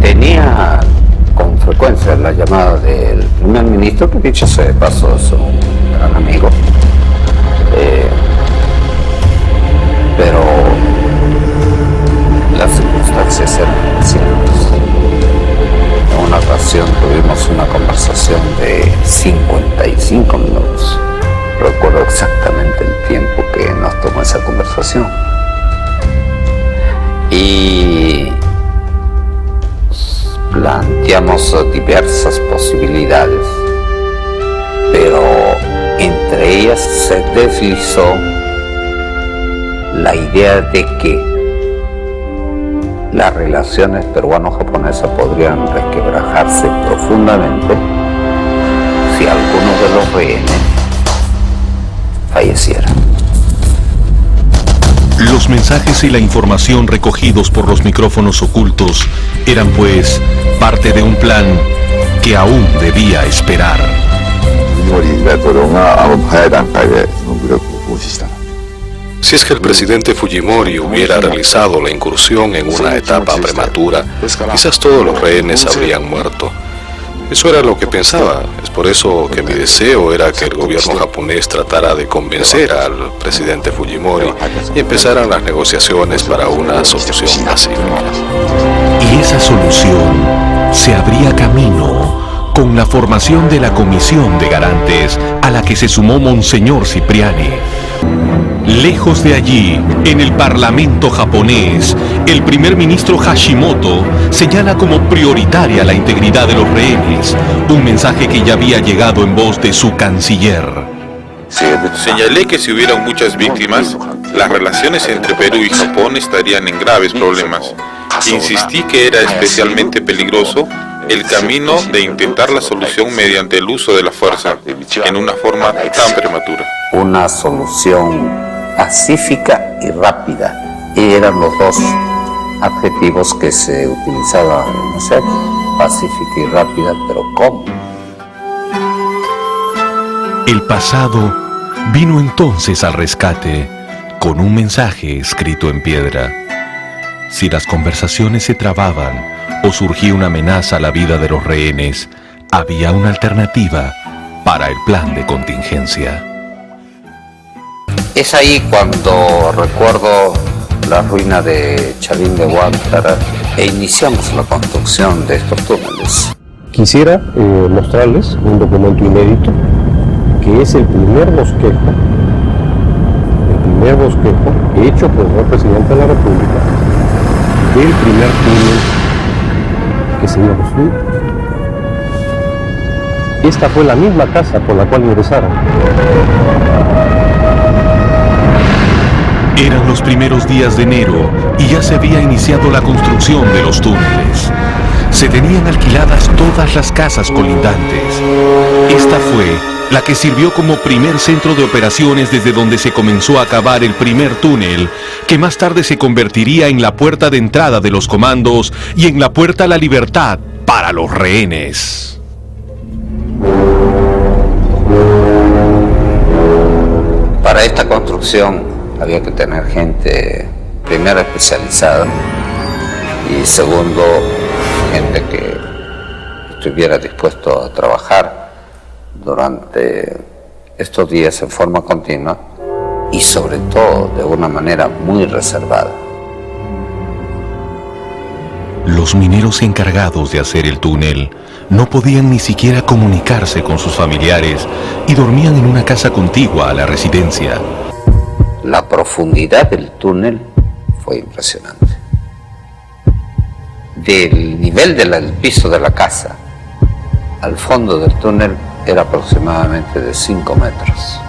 Speaker 8: Tenía con frecuencia la llamada del primer ministro, que dicho sea de paso es un gran amigo, pero las circunstancias eran especiales. En una ocasión tuvimos una conversación de 55 minutos. Recuerdo exactamente el tiempo que nos tomó esa conversación. Y planteamos diversas posibilidades, pero entre ellas se deslizó la idea de que las relaciones peruano-japonesas podrían resquebrajarse profundamente si alguno de los rehenes falleciera.
Speaker 17: Los mensajes y la información recogidos por los micrófonos ocultos eran pues parte de un plan que aún debía esperar.
Speaker 12: Si es que el presidente Fujimori hubiera realizado la incursión en una etapa prematura, quizás todos los rehenes habrían muerto. Eso era lo que pensaba. Es por eso que mi deseo era que el gobierno japonés tratara de convencer al presidente Fujimori y empezaran las negociaciones para una solución pacífica.
Speaker 17: Y esa solución se abría camino con la formación de la Comisión de Garantes a la que se sumó Monseñor Cipriani. Lejos de allí, en el Parlamento japonés, el primer ministro Hashimoto señala como prioritaria la integridad de los rehenes, un mensaje que ya había llegado en voz de su canciller.
Speaker 13: Señalé que si hubieran muchas víctimas, las relaciones entre Perú y Japón estarían en graves problemas. Insistí que era especialmente peligroso el camino de intentar la solución mediante el uso de la fuerza, en una forma tan prematura.
Speaker 8: Una solución pacífica y rápida eran los dos adjetivos que se utilizaban en esa época. Pacífica y rápida, pero ¿cómo?
Speaker 17: El pasado vino entonces al rescate con un mensaje escrito en piedra. Si las conversaciones se trababan o surgía una amenaza a la vida de los rehenes, había una alternativa para el plan de contingencia.
Speaker 8: Es ahí cuando recuerdo la ruina de Chalín de Huántara e iniciamos la construcción de estos túneles.
Speaker 21: Quisiera mostrarles un documento inédito que es el primer bosquejo hecho por el presidente de la República del primer túnel que se iba a construir. Esta fue la misma casa por la cual ingresaron.
Speaker 17: Eran los primeros días de enero y ya se había iniciado la construcción de los túneles. Se tenían alquiladas todas las casas colindantes. Esta fue la que sirvió como primer centro de operaciones desde donde se comenzó a cavar el primer túnel, que más tarde se convertiría en la puerta de entrada de los comandos y en la puerta a la libertad para los rehenes.
Speaker 8: Para esta construcción había que tener gente, primero especializada y segundo, gente que estuviera dispuesto a trabajar durante estos días en forma continua y sobre todo de una manera muy reservada.
Speaker 17: Los mineros encargados de hacer el túnel no podían ni siquiera comunicarse con sus familiares y dormían en una casa contigua a la residencia.
Speaker 8: La profundidad del túnel fue impresionante. Del nivel del piso de la casa al fondo del túnel era aproximadamente de 5 metros.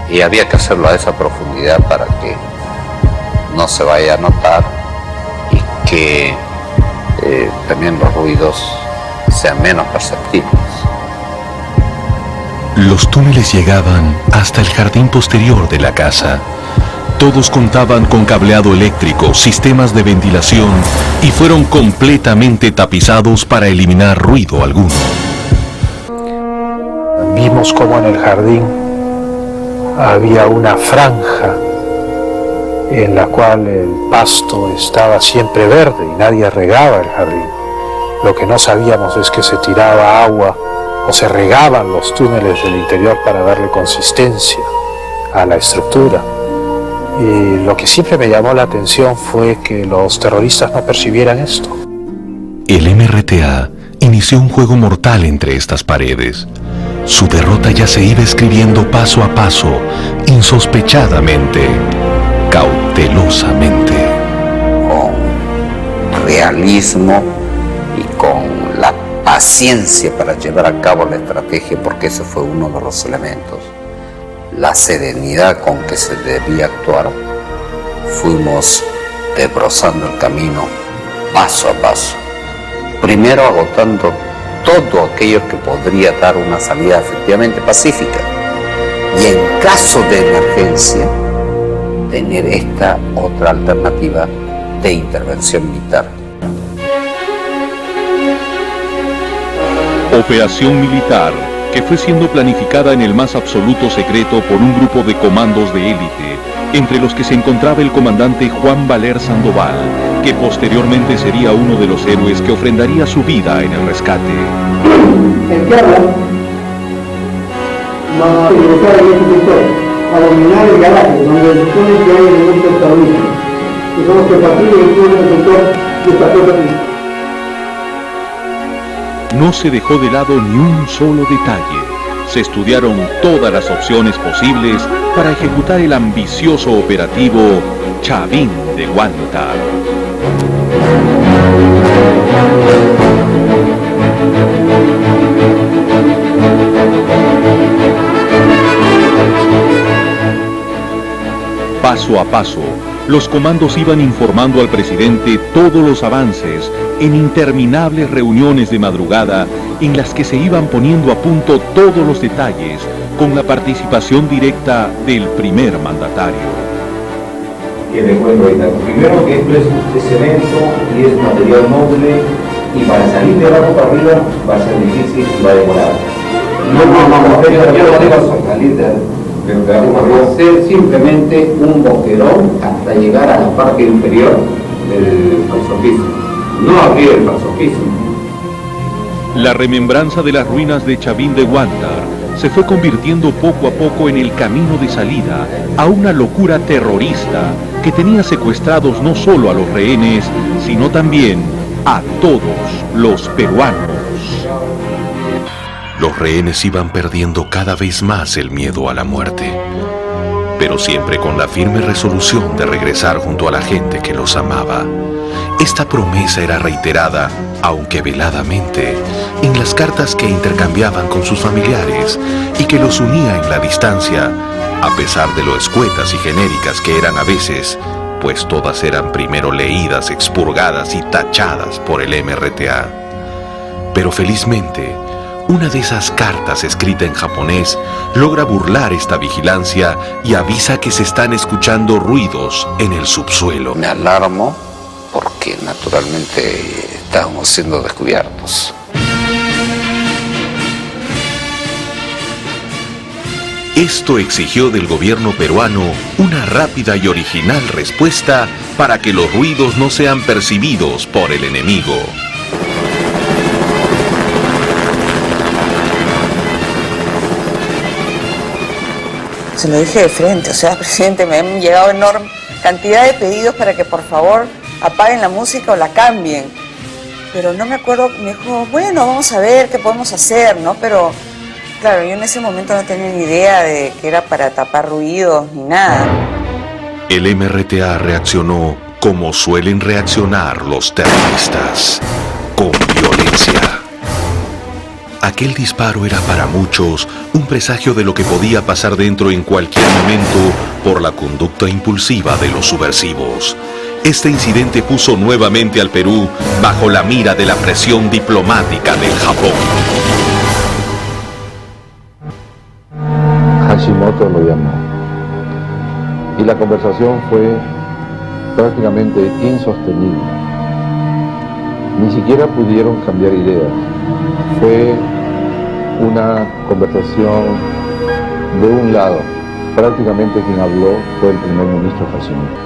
Speaker 8: Y había que hacerlo a esa profundidad para que no se vaya a notar y que también los ruidos sean menos perceptibles.
Speaker 17: Los túneles llegaban hasta el jardín posterior de la casa. Todos contaban con cableado eléctrico, sistemas de ventilación y fueron completamente tapizados para eliminar ruido alguno.
Speaker 7: Vimos como en el jardín había una franja en la cual el pasto estaba siempre verde y nadie regaba el jardín. Lo que no sabíamos es que se tiraba agua o se regaban los túneles del interior para darle consistencia a la estructura. Y lo que siempre me llamó la atención fue que los terroristas no percibieran esto.
Speaker 1: El MRTA inició un juego mortal entre estas paredes. Su derrota ya se iba escribiendo paso a paso, insospechadamente, cautelosamente.
Speaker 8: Con realismo y con la paciencia para llevar a cabo la estrategia, porque ese fue uno de los elementos. La serenidad con que se debía actuar, fuimos desbrozando el camino paso a paso. Primero agotando todo aquello que podría dar una salida efectivamente pacífica. Y en caso de emergencia, tener esta otra alternativa de intervención militar.
Speaker 17: Operación militar que fue siendo planificada en el más absoluto secreto por un grupo de comandos de élite, entre los que se encontraba el comandante Juan Valer Sandoval, que posteriormente sería uno de los héroes que ofrendaría su vida en el rescate.
Speaker 9: El que habla, vamos a ingresar en este sector, abominar el garaje, donde se supone que hay elementos terroristas, que somos que partir de el sector de esta cosa.
Speaker 17: No se dejó de lado ni un solo detalle. Se estudiaron todas las opciones posibles para ejecutar el ambicioso operativo Chavín de Huántar. Paso a paso, los comandos iban informando al presidente todos los avances en interminables reuniones de madrugada en las que se iban poniendo a punto todos los detalles con la participación directa del primer mandatario.
Speaker 10: Que le cuento ahorita. Primero que esto es cemento y es material noble y para salir de abajo para arriba va a ser difícil y va a demorar. Yo no digo salir va a ser simplemente un boquerón hasta llegar a la parte inferior del falso piso. No abrir el falso piso.
Speaker 17: La remembranza de las ruinas de Chavín de Huántar se fue convirtiendo poco a poco en el camino de salida a una locura terrorista que tenía secuestrados no solo a los rehenes, sino también a todos los peruanos.
Speaker 1: Los rehenes iban perdiendo cada vez más el miedo a la muerte, pero siempre con la firme resolución de regresar junto a la gente que los amaba. Esta promesa era reiterada, aunque veladamente, en las cartas que intercambiaban con sus familiares y que los unía en la distancia, a pesar de lo escuetas y genéricas que eran a veces, pues todas eran primero leídas, expurgadas y tachadas por el MRTA. Pero felizmente, una de esas cartas escrita en japonés logra burlar esta vigilancia y avisa que se están escuchando ruidos en el subsuelo.
Speaker 8: Me alarmo porque naturalmente estábamos siendo descubiertos.
Speaker 1: Esto exigió del gobierno peruano una rápida y original respuesta para que los ruidos no sean percibidos por el enemigo.
Speaker 6: Se lo dije de frente, o sea, presidente, me han llegado enorme cantidad de pedidos para que por favor apaguen la música o la cambien. Pero no me acuerdo, me dijo, bueno, vamos a ver qué podemos hacer, ¿no? Pero claro, yo en ese momento no tenía ni idea de que era para tapar ruidos ni nada.
Speaker 1: El MRTA reaccionó como suelen reaccionar los terroristas, con violencia. Aquel disparo era para muchos un presagio de lo que podía pasar dentro en cualquier momento por la conducta impulsiva de los subversivos. Este incidente puso nuevamente al Perú bajo la mira de la presión diplomática del Japón.
Speaker 4: Hashimoto lo llamó. Y la conversación fue prácticamente insostenible. Ni siquiera pudieron cambiar ideas. Fue una conversación de un lado. Prácticamente quien habló fue el primer ministro Hashimoto.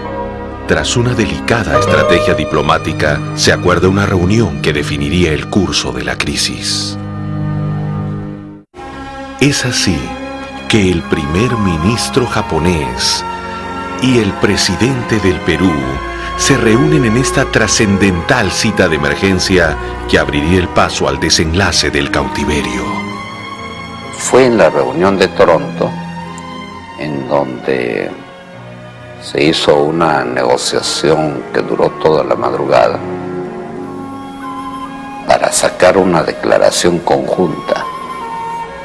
Speaker 1: Tras una delicada estrategia diplomática, se acuerda una reunión que definiría el curso de la crisis.
Speaker 17: Es así que el primer ministro japonés y el presidente del Perú se reúnen en esta trascendental cita de emergencia que abriría el paso al desenlace del cautiverio.
Speaker 8: Fue en la reunión de Toronto en donde se hizo una negociación que duró toda la madrugada para sacar una declaración conjunta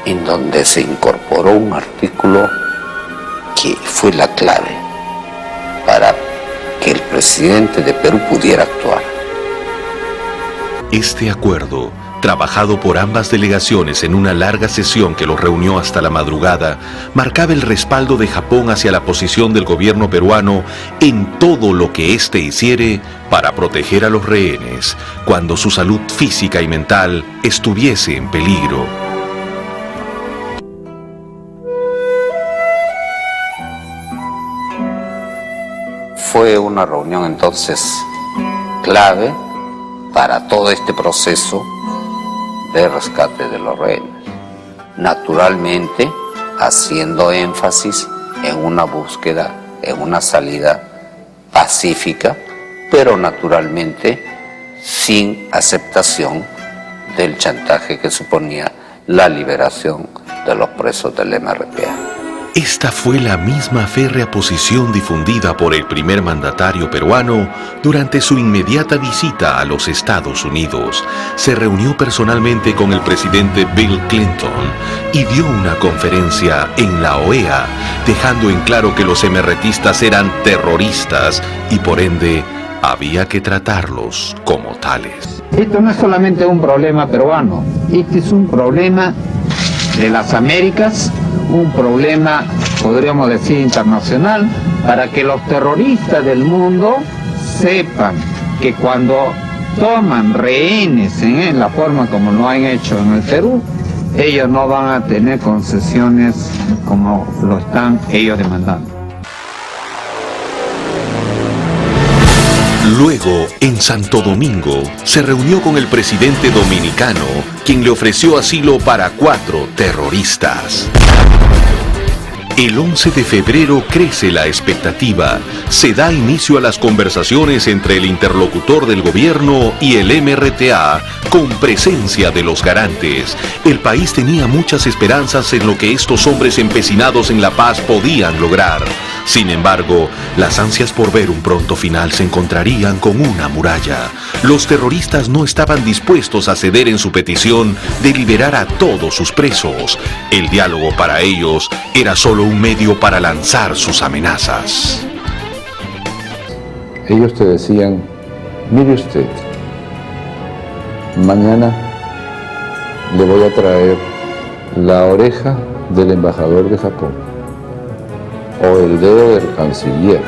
Speaker 8: en donde se incorporó un artículo que fue la clave para que el presidente de Perú pudiera actuar.
Speaker 17: Este acuerdo, trabajado por ambas delegaciones en una larga sesión que los reunió hasta la madrugada, marcaba el respaldo de Japón hacia la posición del gobierno peruano en todo lo que éste hiciere para proteger a los rehenes cuando su salud física y mental estuviese en peligro.
Speaker 8: Fue una reunión entonces clave para todo este proceso de rescate de los rehenes, naturalmente haciendo énfasis en una búsqueda, en una salida pacífica, pero naturalmente sin aceptación del chantaje que suponía la liberación de los presos del MRTA.
Speaker 17: Esta fue la misma férrea posición difundida por el primer mandatario peruano durante su inmediata visita a los Estados Unidos. Se reunió personalmente con el presidente Bill Clinton y dio una conferencia en la OEA, dejando en claro que los MRTistas eran terroristas y por ende había que tratarlos como tales.
Speaker 11: Esto no es solamente un problema peruano, este es un problema de las Américas, un problema, podríamos decir, internacional, para que los terroristas del mundo sepan que cuando toman rehenes en la forma como lo han hecho en el Perú, ellos no van a tener concesiones como lo están ellos demandando.
Speaker 17: Luego, en Santo Domingo, se reunió con el presidente dominicano, quien le ofreció asilo para 4 terroristas. El 11 de febrero crece la expectativa. Se da inicio a las conversaciones entre el interlocutor del gobierno y el MRTA, con presencia de los garantes. El país tenía muchas esperanzas en lo que estos hombres empecinados en la paz podían lograr. Sin embargo, las ansias por ver un pronto final se encontrarían con una muralla. Los terroristas no estaban dispuestos a ceder en su petición de liberar a todos sus presos. El diálogo para ellos era solo un medio para lanzar sus amenazas.
Speaker 4: Ellos te decían, mire usted, mañana le voy a traer la oreja del embajador de Japón o el dedo del canciller.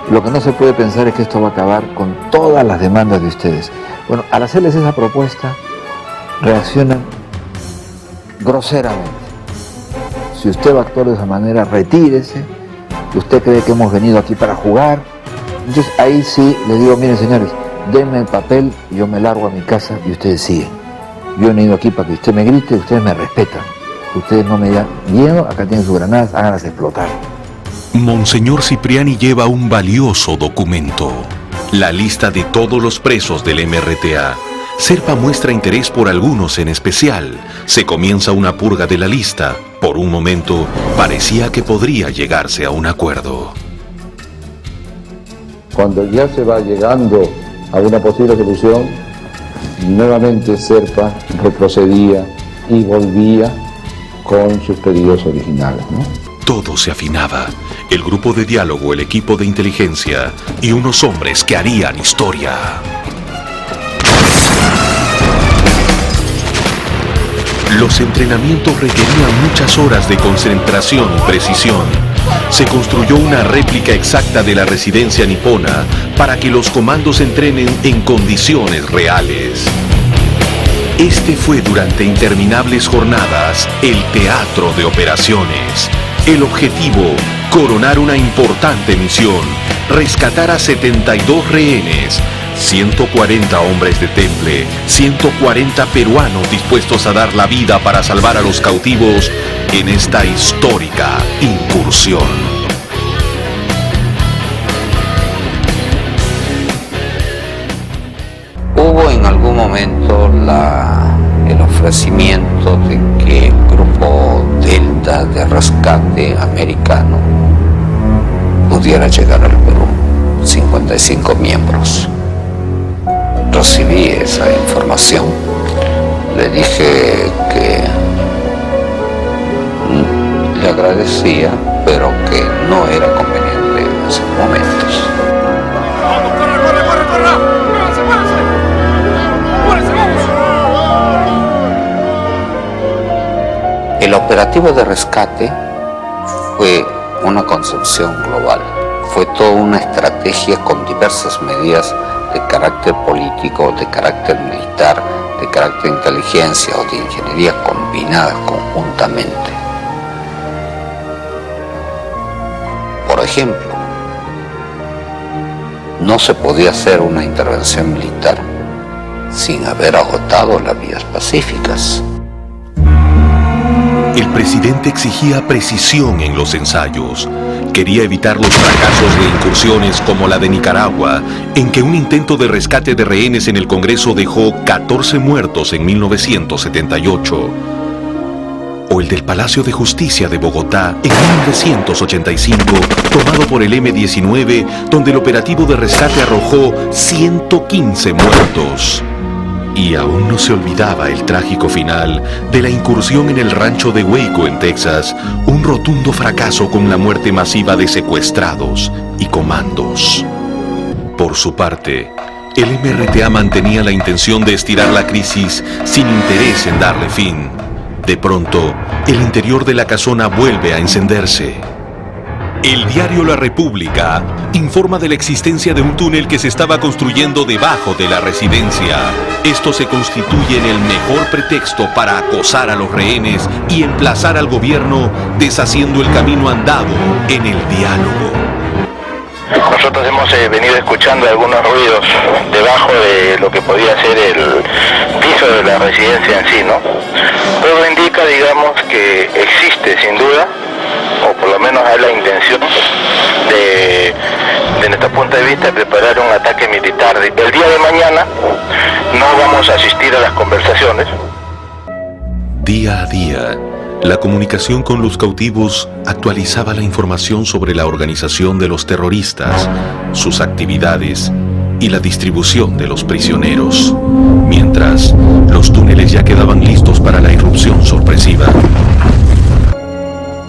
Speaker 20: Lo que no se puede pensar es que esto va a acabar con todas las demandas de ustedes. Bueno, al hacerles esa propuesta, reaccionan groseramente. Si usted va a actuar de esa manera, retírese. Usted cree que hemos venido aquí para jugar. Entonces ahí sí les digo, miren señores, denme el papel, yo me largo a mi casa y ustedes siguen. Yo he venido aquí para que usted me grite, ustedes me respetan. Ustedes no me dan miedo, acá tienen sus granadas, háganlas explotar.
Speaker 17: Monseñor Cipriani lleva un valioso documento, la lista de todos los presos del MRTA. Serpa muestra interés por algunos en especial. Se comienza una purga de la lista. Por un momento, parecía que podría llegarse a un acuerdo.
Speaker 4: Cuando ya se va llegando a una posible solución, nuevamente Serpa retrocedía y volvía con sus pedidos originales, ¿no?
Speaker 17: Todo se afinaba. El grupo de diálogo, el equipo de inteligencia y unos hombres que harían historia. Los entrenamientos requerían muchas horas de concentración y precisión. Se construyó una réplica exacta de la residencia nipona para que los comandos entrenen en condiciones reales. Este fue durante interminables jornadas el teatro de operaciones. El objetivo, coronar una importante misión, rescatar a 72 rehenes, 140 hombres de temple, 140 peruanos dispuestos a dar la vida para salvar a los cautivos en esta histórica incursión.
Speaker 8: Hubo en algún momento el ofrecimiento de que el grupo Delta de rescate americano pudiera llegar al Perú, 55 miembros. Recibí esa información, le dije que le agradecía, pero que no era conveniente en esos momentos. El operativo de rescate fue una concepción global, fue toda una estrategia con diversas medidas de carácter político, de carácter militar, de carácter de inteligencia o de ingeniería combinadas conjuntamente. Por ejemplo, no se podía hacer una intervención militar sin haber agotado las vías pacíficas.
Speaker 17: El presidente exigía precisión en los ensayos. Quería evitar los fracasos de incursiones como la de Nicaragua, en que un intento de rescate de rehenes en el Congreso dejó 14 muertos en 1978. O el del Palacio de Justicia de Bogotá en 1985, tomado por el M-19, donde el operativo de rescate arrojó 115 muertos. Y aún no se olvidaba el trágico final de la incursión en el rancho de Waco, en Texas, un rotundo fracaso con la muerte masiva de secuestrados y comandos. Por su parte, el MRTA mantenía la intención de estirar la crisis sin interés en darle fin. De pronto, el interior de la casona vuelve a encenderse. El diario La República informa de la existencia de un túnel que se estaba construyendo debajo de la residencia. Esto se constituye en el mejor pretexto para acosar a los rehenes y emplazar al gobierno, deshaciendo el camino andado en el diálogo.
Speaker 19: Nosotros hemos venido escuchando algunos ruidos debajo de lo que podía ser el piso de la residencia en sí, ¿no? Todo indica, digamos, que existe sin duda, o por lo menos hay la intención de nuestro punto de vista, preparar un ataque militar. El día de mañana no vamos a asistir a las conversaciones.
Speaker 17: Día a día, la comunicación con los cautivos actualizaba la información sobre la organización de los terroristas, sus actividades y la distribución de los prisioneros, mientras los túneles ya quedaban listos para la irrupción sorpresiva.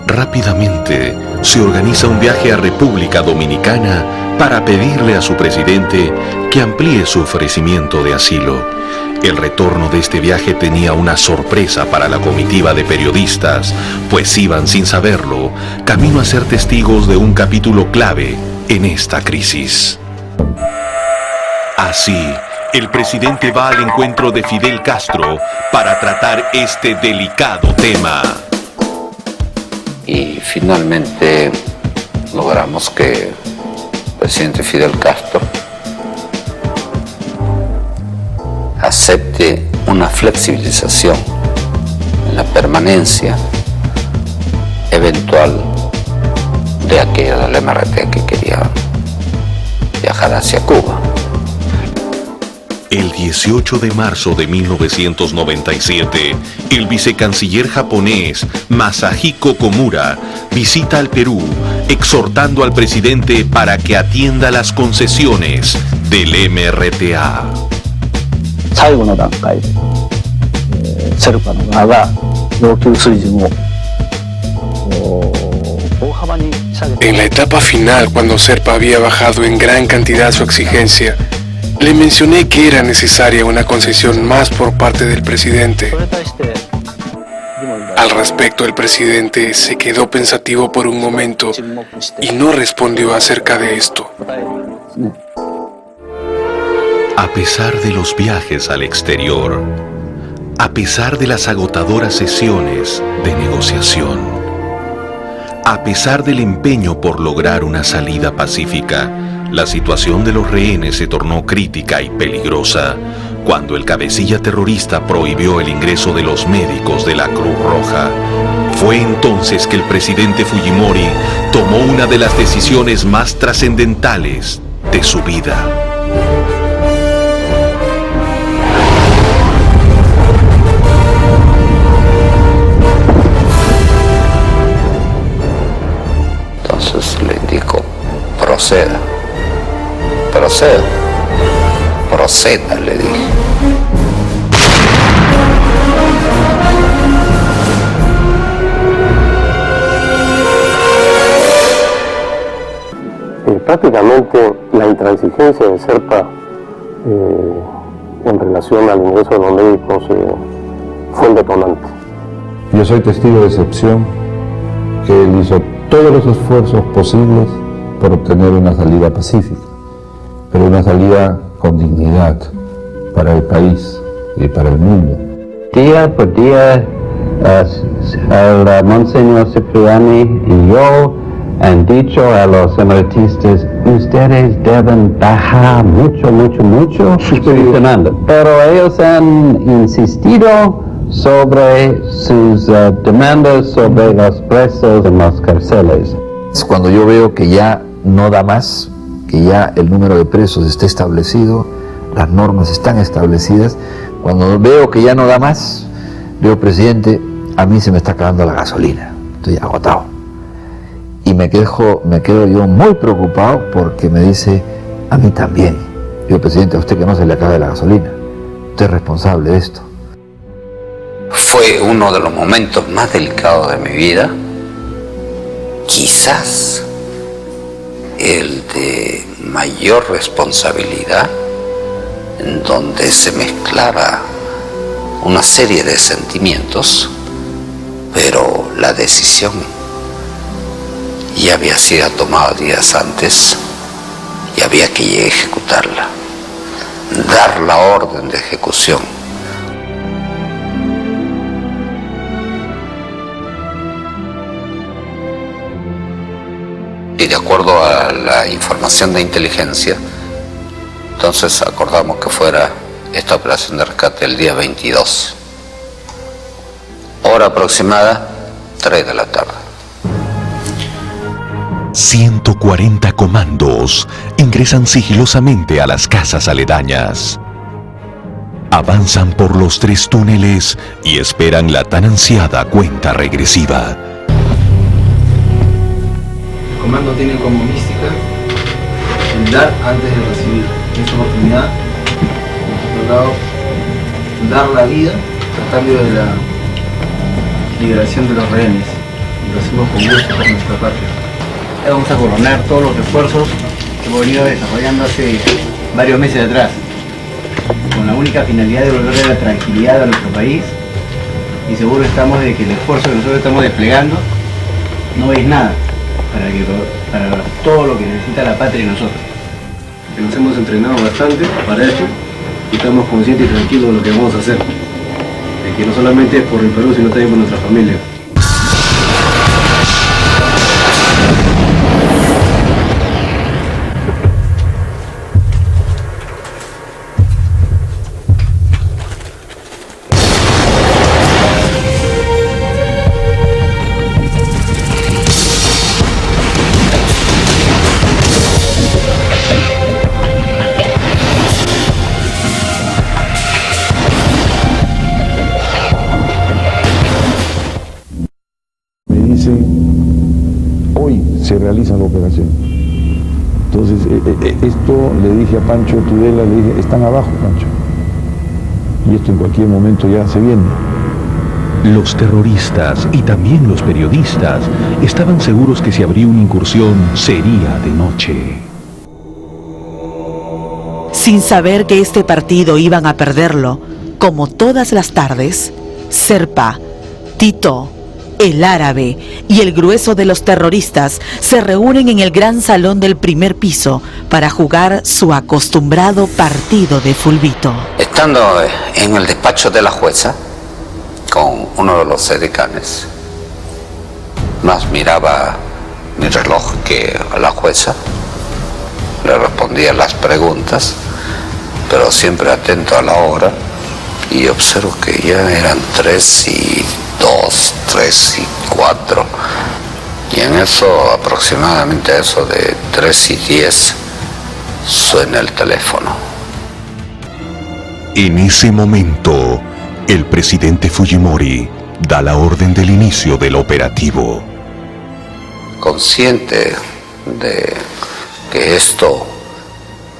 Speaker 17: Rápidamente se organiza un viaje a República Dominicana para pedirle a su presidente que amplíe su ofrecimiento de asilo. El retorno de este viaje tenía una sorpresa para la comitiva de periodistas, pues iban sin saberlo, camino a ser testigos de un capítulo clave en esta crisis. Así, el presidente va al encuentro de Fidel Castro para tratar este delicado tema.
Speaker 8: Y finalmente logramos que el presidente Fidel Castro acepte una flexibilización en la permanencia eventual de aquellos del MRTA que querían viajar hacia Cuba.
Speaker 17: El 18 de marzo de 1997, el vicecanciller japonés Masahiko Komura visita al Perú, exhortando al presidente para que atienda las concesiones del MRTA.
Speaker 14: En la etapa final, cuando Serpa había bajado en gran cantidad su exigencia, le mencioné que era necesaria una concesión más por parte del presidente. Al respecto, el presidente se quedó pensativo por un momento y no respondió acerca de esto.
Speaker 17: A pesar de los viajes al exterior, a pesar de las agotadoras sesiones de negociación, a pesar del empeño por lograr una salida pacífica,
Speaker 1: La situación de los rehenes se tornó crítica y peligrosa cuando el cabecilla terrorista prohibió el ingreso de los médicos de la Cruz Roja. Fue entonces que el presidente Fujimori tomó una de las decisiones más trascendentales de su vida.
Speaker 8: Entonces le indicó, proceda, le dije.
Speaker 21: Prácticamente la intransigencia de Serpa en relación al ingreso de los médicos fue el detonante.
Speaker 4: Yo soy testigo de excepción que él hizo todos los esfuerzos posibles por obtener una salida pacífica, pero una salida con dignidad para el país y para el mundo.
Speaker 2: Día por día, el Monseñor Cipriani y yo han dicho a los emeritistas, ustedes deben bajar mucho, funcionando. Pero ellos han insistido sobre sus demandas sobre los presos en las cárceles.
Speaker 20: Es cuando yo veo que ya no da más, que ya el número de presos está establecido, las normas están establecidas, cuando veo que ya no da más, digo, presidente, a mí se me está acabando la gasolina, estoy agotado. Y me quedo yo muy preocupado porque me dice, a mí también. Digo, presidente, a usted que no se le acabe la gasolina, usted es responsable de esto.
Speaker 8: Fue uno de los momentos más delicados de mi vida, quizás el de mayor responsabilidad, en donde se mezclaba una serie de sentimientos, pero la decisión ya había sido tomada días antes y había que ejecutarla, dar la orden de ejecución. Y de acuerdo a la información de inteligencia, entonces acordamos que fuera esta operación de rescate el día 22. Hora aproximada, 3 de la tarde.
Speaker 1: 140 comandos ingresan sigilosamente a las casas aledañas. Avanzan por los 3 túneles y esperan la tan ansiada cuenta regresiva.
Speaker 15: El comando tiene como mística el dar antes de recibir. En esta oportunidad hemos tratado dar la vida a cambio de la liberación de los rehenes. Y lo hacemos con gusto por nuestra patria. Vamos a coronar todos los esfuerzos que hemos venido desarrollando hace varios meses atrás, con la única finalidad de volverle la tranquilidad a nuestro país, y seguro estamos de que el esfuerzo que nosotros estamos desplegando no es nada para todo lo que necesita la patria y nosotros. Que nos hemos entrenado bastante para esto y estamos conscientes y tranquilos de lo que vamos a hacer, de que no solamente es por el Perú, sino también por nuestra familia.
Speaker 4: Hoy se realiza la operación. Entonces, esto le dije a Pancho Tudela, le dije, están abajo, Pancho. Y esto en cualquier momento ya se viene.
Speaker 17: Los terroristas y también los periodistas estaban seguros que si habría una incursión sería de noche.
Speaker 16: Sin saber que este partido iban a perderlo, como todas las tardes, Serpa, Tito, el árabe y el grueso de los terroristas se reúnen en el gran salón del primer piso para jugar su acostumbrado partido de fulbito.
Speaker 8: Estando en el despacho de la jueza, con uno de los edecanes, más miraba mi reloj que a la jueza, le respondía las preguntas, pero siempre atento a la hora, y observo que ya eran 3:02, 3:04, y en eso, aproximadamente eso de 3:10, suena el teléfono.
Speaker 1: En ese momento, el presidente Fujimori da la orden del inicio del operativo.
Speaker 8: Consciente de que esto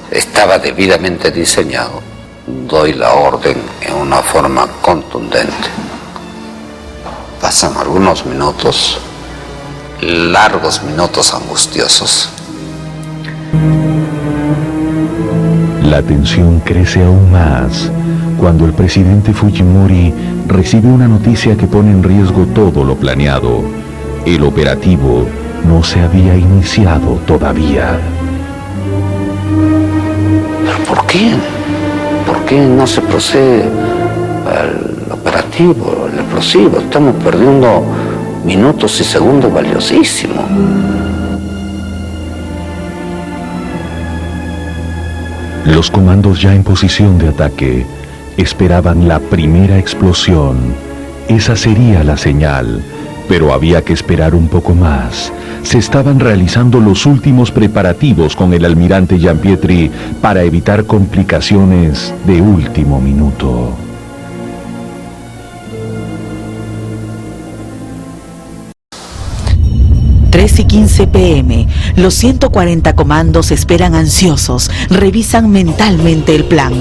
Speaker 8: estaba debidamente diseñado, doy la orden en una forma contundente. Pasan algunos minutos, largos minutos angustiosos.
Speaker 17: La tensión crece aún más cuando el presidente Fujimori recibe una noticia que pone en riesgo todo lo planeado. El operativo no se había iniciado todavía.
Speaker 8: ¿Pero por qué? ¿Por qué no se procede al operativo, al explosivo? Estamos perdiendo minutos y segundos valiosísimos.
Speaker 17: Los comandos ya en posición de ataque esperaban la primera explosión. Esa sería la señal, pero había que esperar un poco más. Se estaban realizando los últimos preparativos con el almirante Gianpietri para evitar complicaciones de último minuto.
Speaker 16: y 15 p.m. Los 140 comandos esperan ansiosos, revisan mentalmente el plan.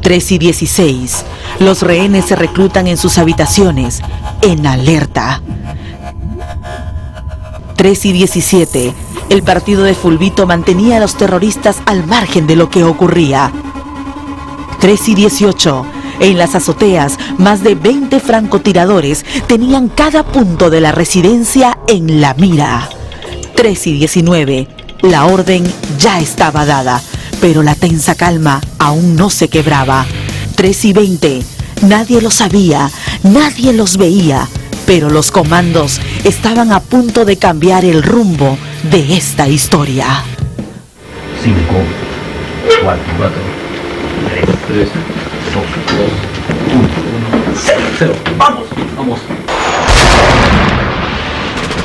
Speaker 16: 3:16. Los rehenes se reclutan en sus habitaciones, en alerta. 3:17. El partido de Fulvito mantenía a los terroristas al margen de lo que ocurría. 3:18. En las azoteas, más de 20 francotiradores tenían cada punto de la residencia en la mira. 3:19. La orden ya estaba dada, pero la tensa calma aún no se quebraba. 3:20. Nadie lo sabía, nadie los veía, pero los comandos estaban a punto de cambiar el rumbo de esta historia.
Speaker 21: 5, 4, 3, 2, 1, 0. ¡Vamos! ¡Vamos!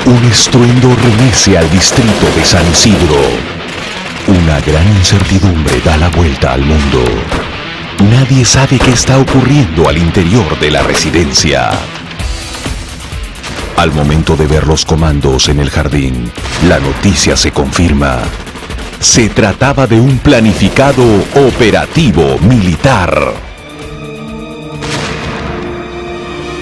Speaker 1: Un estruendo remece al distrito de San Isidro. Una gran incertidumbre da la vuelta al mundo. Nadie sabe qué está ocurriendo al interior de la residencia. Al momento de ver los comandos en el jardín, la noticia se confirma. Se trataba de un planificado operativo militar.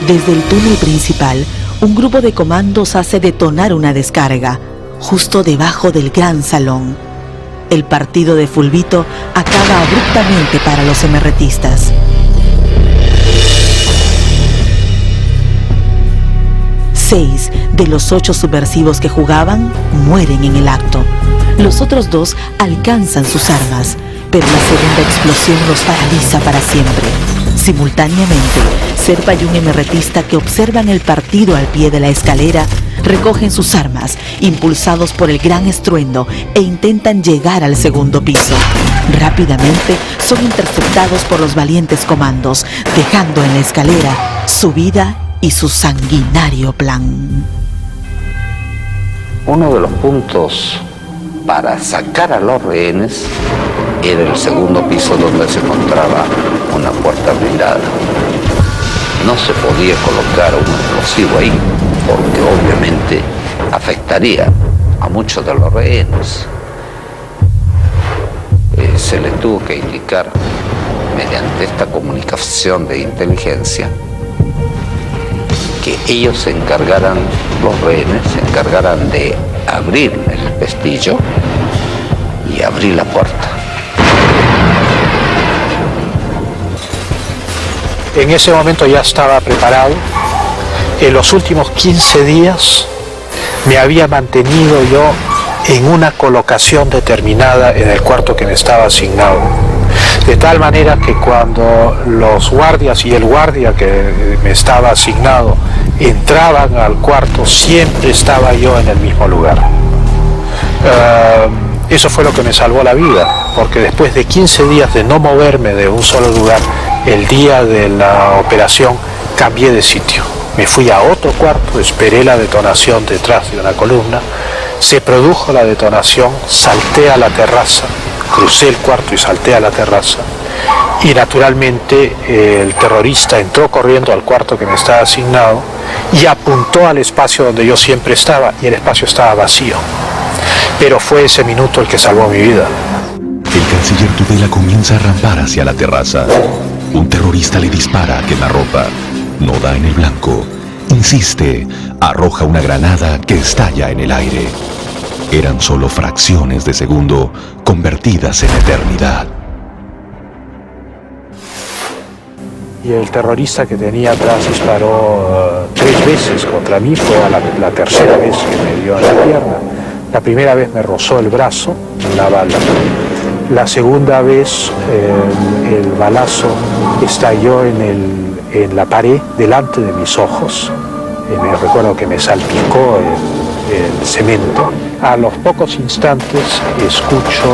Speaker 16: Desde el túnel principal, un grupo de comandos hace detonar una descarga, justo debajo del gran salón. El partido de Fulvito acaba abruptamente para los emerretistas. 6 de los 8 subversivos que jugaban mueren en el acto. Los otros 2 alcanzan sus armas, pero la segunda explosión los paraliza para siempre. Simultáneamente, Serpa y un emerretista que observan el partido al pie de la escalera recogen sus armas, impulsados por el gran estruendo, e intentan llegar al segundo piso. Rápidamente son interceptados por los valientes comandos, dejando en la escalera su vida y su sanguinario plan.
Speaker 8: Uno de los puntos para sacar a los rehenes era el segundo piso, donde se encontraba una puerta blindada. No se podía colocar un explosivo ahí, porque obviamente afectaría a muchos de los rehenes. Se les tuvo que indicar, mediante esta comunicación de inteligencia, que ellos se encargaran, los rehenes se encargaran de abrir el pestillo y abrir la puerta.
Speaker 7: En ese momento ya estaba preparado. En los últimos 15 días me había mantenido yo en una colocación determinada en el cuarto que me estaba asignado. De tal manera que cuando los guardias y el guardia que me estaba asignado entraban al cuarto, siempre estaba yo en el mismo lugar. Eso fue lo que me salvó la vida, porque después de 15 días de no moverme de un solo lugar, el día de la operación cambié de sitio. Me fui a otro cuarto, esperé la detonación detrás de una columna, se produjo la detonación, salté a la terraza, crucé el cuarto y salté a la terraza, y naturalmente el terrorista entró corriendo al cuarto que me estaba asignado y apuntó al espacio donde yo siempre estaba, y el espacio estaba vacío. Pero fue ese minuto el que salvó mi vida.
Speaker 1: El canciller Tudela comienza a rampar hacia la terraza. Un terrorista le dispara a quemarropa. No da en el blanco. Insiste. Arroja una granada que estalla en el aire. Eran solo fracciones de segundo convertidas en eternidad.
Speaker 7: Y el terrorista que tenía atrás disparó 3 veces contra mí. Fue la tercera vez que me dio en la pierna. La primera vez me rozó el brazo, una bala. La segunda vez el balazo estalló en la pared delante de mis ojos. Me recuerdo que me salpicó el cemento. A los pocos instantes escucho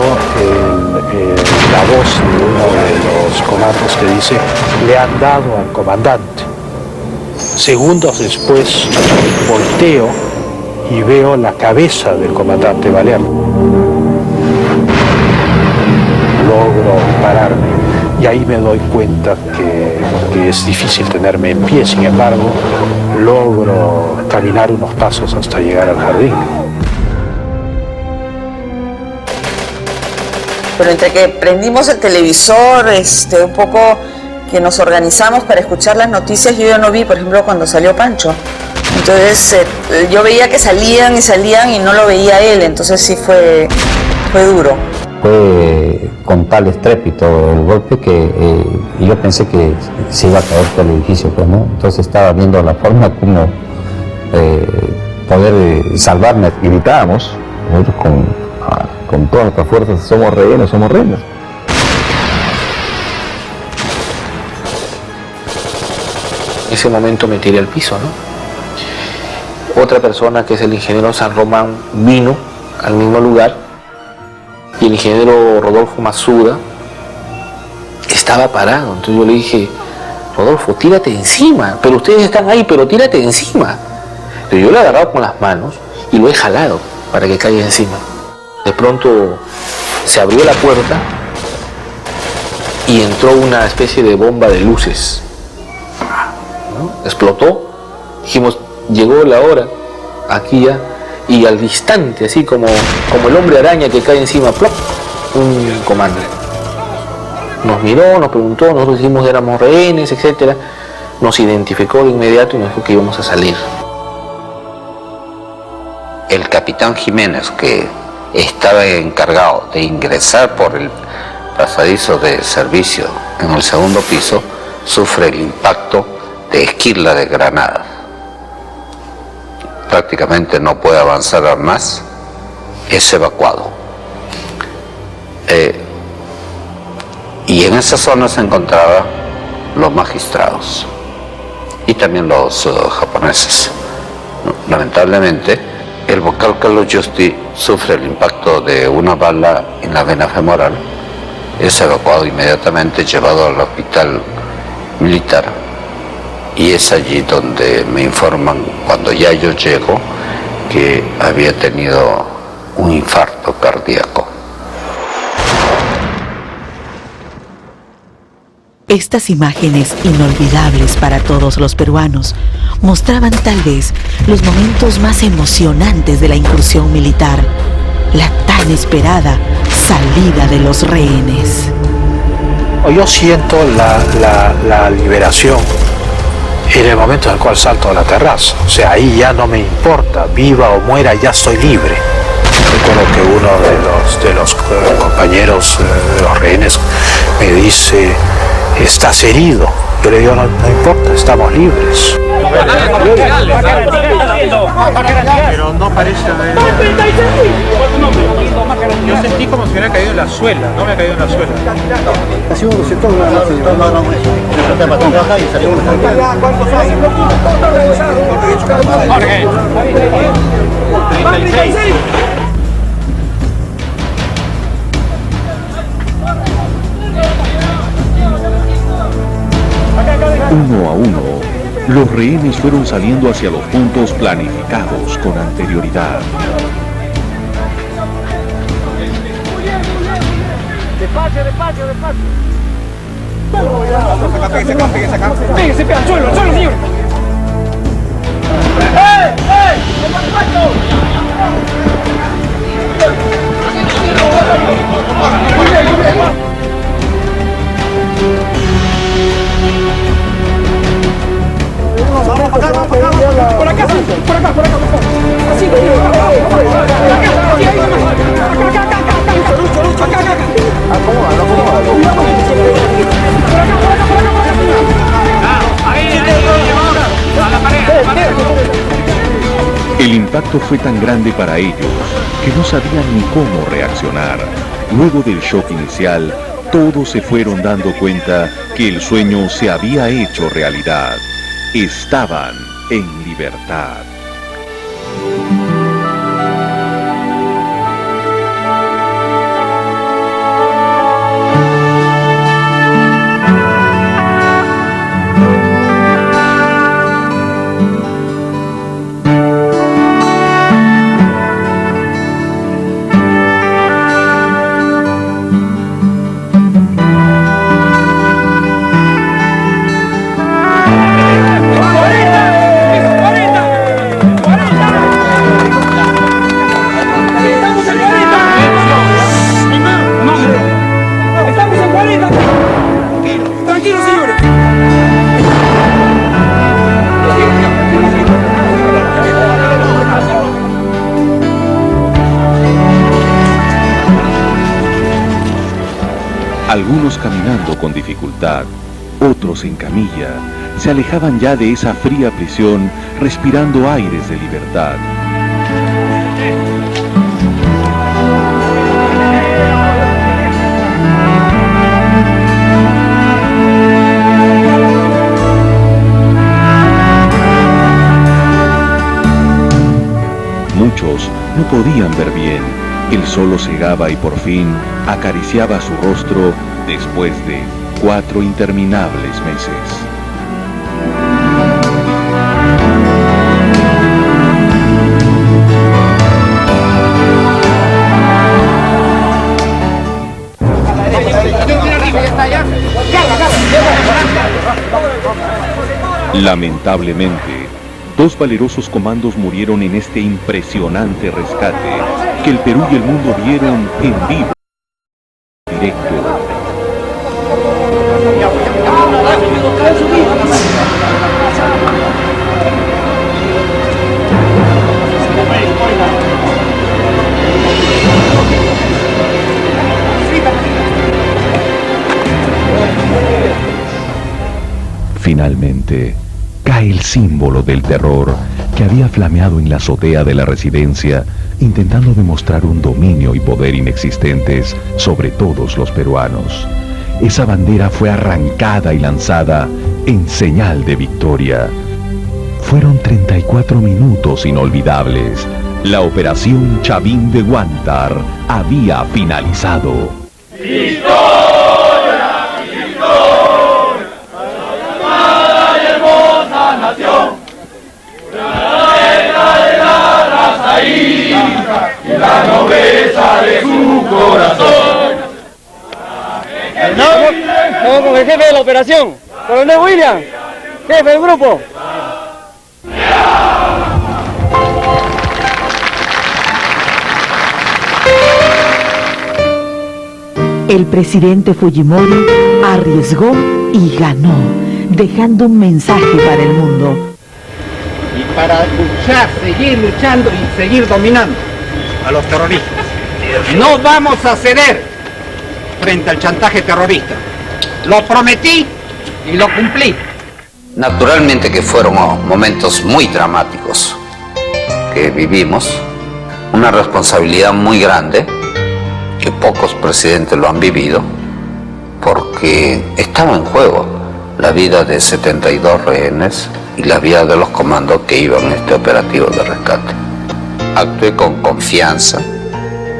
Speaker 7: la voz de uno de los comandos que dice: le han dado al comandante. Segundos después volteo y veo la cabeza del comandante balear. Logro pararme y ahí me doy cuenta que es difícil tenerme en pie. Sin embargo, logro caminar unos pasos hasta llegar al jardín.
Speaker 6: Pero entre que prendimos el televisor, un poco que nos organizamos para escuchar las noticias, yo ya no vi, por ejemplo, cuando salió Pancho. Entonces yo veía que salían y no lo veía él, entonces sí fue duro.
Speaker 2: Fue con tal estrépito el golpe que yo pensé que se iba a caer todo el edificio, pues, ¿no? Entonces estaba viendo la forma como poder salvarme.
Speaker 4: Gritábamos, nosotros con todas nuestras fuerzas: somos rehenes, somos rehenes.
Speaker 15: En ese momento me tiré al piso, ¿no? Otra persona, que es el ingeniero San Román, vino al mismo lugar, y el ingeniero Rodolfo Masuda estaba parado. Entonces yo le dije: Rodolfo, tírate encima, pero ustedes están ahí, pero tírate encima. Entonces yo lo he agarrado con las manos y lo he jalado para que caiga encima. De pronto se abrió la puerta y entró una especie de bomba de luces, ¿no? Explotó. Dijimos: llegó la hora, aquí ya. Y al instante, así como el hombre araña que cae encima, ¡plop!, un comando. Nos miró, nos preguntó, nosotros dijimos que éramos rehenes, etc. Nos identificó de inmediato y nos dijo que íbamos a salir.
Speaker 8: El capitán Jiménez, que estaba encargado de ingresar por el pasadizo de servicio en el segundo piso, sufre el impacto de esquirla de granada. Prácticamente no puede avanzar más, es evacuado. Y en esa zona se encontraban los magistrados y también los japoneses. Lamentablemente, el vocal Carlos Justi sufre el impacto de una bala en la vena femoral, es evacuado inmediatamente, llevado al hospital militar, y es allí donde me informan, cuando ya yo llego, que había tenido un infarto cardíaco.
Speaker 16: Estas imágenes inolvidables para todos los peruanos mostraban tal vez los momentos más emocionantes de la incursión militar, la tan esperada salida de los rehenes.
Speaker 7: Yo siento la liberación en el momento en el cual salto a la terraza. O sea, ahí ya no me importa, viva o muera, ya estoy libre. Recuerdo que uno de los compañeros de los rehenes me dice: ¿estás herido? Yo le digo: no importa, estamos libres.
Speaker 18: Pero no parece haber... Yo sentí como si hubiera caído en la suela, no me ha caído en la suela.
Speaker 9: Así uno se toma,
Speaker 17: Uno a uno, los rehenes fueron saliendo hacia los puntos planificados con anterioridad.
Speaker 9: Despacio, despacio, despacio. Pégase, al suelo, señor. Por acá, por acá, por acá. Así,
Speaker 17: El impacto fue tan grande para ellos que no sabían ni cómo reaccionar. Luego del shock inicial, todos se fueron dando cuenta que el sueño se había hecho realidad. Estaban en libertad. Algunos caminando con dificultad, otros en camilla, se alejaban ya de esa fría prisión, respirando aires de libertad. Muchos no podían ver bien. El sol los cegaba y por fin acariciaba su rostro después de 4 interminables meses. Lamentablemente, 2 valerosos comandos murieron en este impresionante rescate que el Perú y el mundo vieron en vivo, directo. Finalmente, cae el símbolo del terror que había flameado en la azotea de la residencia, intentando demostrar un dominio y poder inexistentes sobre todos los peruanos. Esa bandera fue arrancada y lanzada en señal de victoria. Fueron 34 minutos inolvidables. La operación Chavín de Huántar había finalizado.
Speaker 9: Y la nobleza de su corazón.
Speaker 5: Estamos con el jefe de la operación, Coronel William, jefe del grupo.
Speaker 16: El presidente Fujimori arriesgó y ganó, dejando un mensaje para el mundo.
Speaker 11: Y para luchar, seguir luchando y seguir dominando a los terroristas. No vamos a ceder frente al chantaje terrorista. Lo prometí y lo cumplí.
Speaker 8: Naturalmente que fueron momentos muy dramáticos que vivimos, una responsabilidad muy grande, que pocos presidentes lo han vivido, porque estaba en juego la vida de 72 rehenes y la vida de los comandos que iban en este operativo de rescate. Actué con confianza,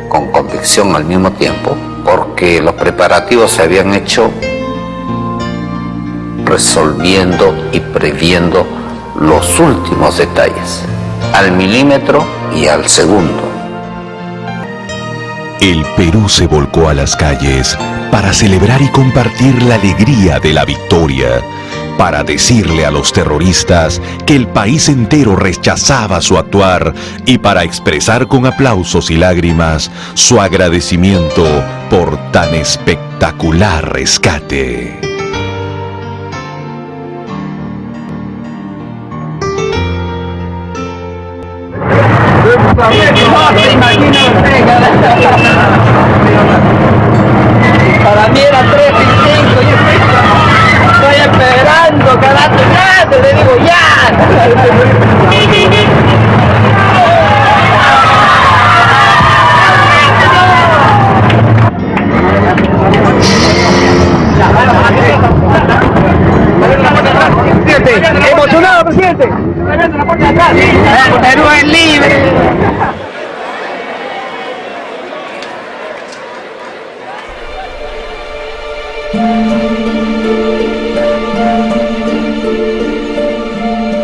Speaker 8: con convicción al mismo tiempo, porque los preparativos se habían hecho resolviendo y previendo los últimos detalles, al milímetro y al segundo.
Speaker 1: El Perú se volcó a las calles para celebrar y compartir la alegría de la victoria, para decirle a los terroristas que el país entero rechazaba su actuar y para expresar con aplausos y lágrimas su agradecimiento por tan espectacular rescate.
Speaker 5: No se imagina usted, para mí era 3 y 5 y estoy esperando, carajo, ya, te le digo ya. Emocionado, presidente. Perú es libre.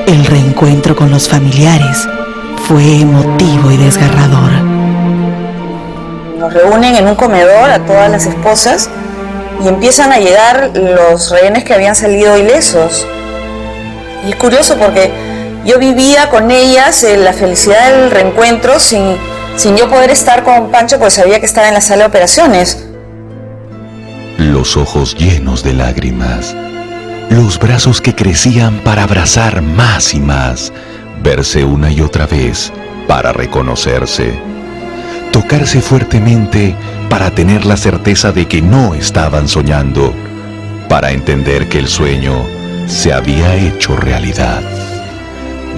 Speaker 16: El reencuentro con los familiares fue emotivo y desgarrador.
Speaker 6: Nos reúnen en un comedor a todas las esposas y empiezan a llegar los rehenes que habían salido ilesos. Y es curioso porque yo vivía con ellas la felicidad del reencuentro sin yo poder estar con Pancho, pues sabía que estaba en la sala de operaciones.
Speaker 1: Los ojos llenos de lágrimas, los brazos que crecían para abrazar más y más, verse una y otra vez para reconocerse, tocarse fuertemente para tener la certeza de que no estaban soñando, para entender que el sueño se había hecho realidad.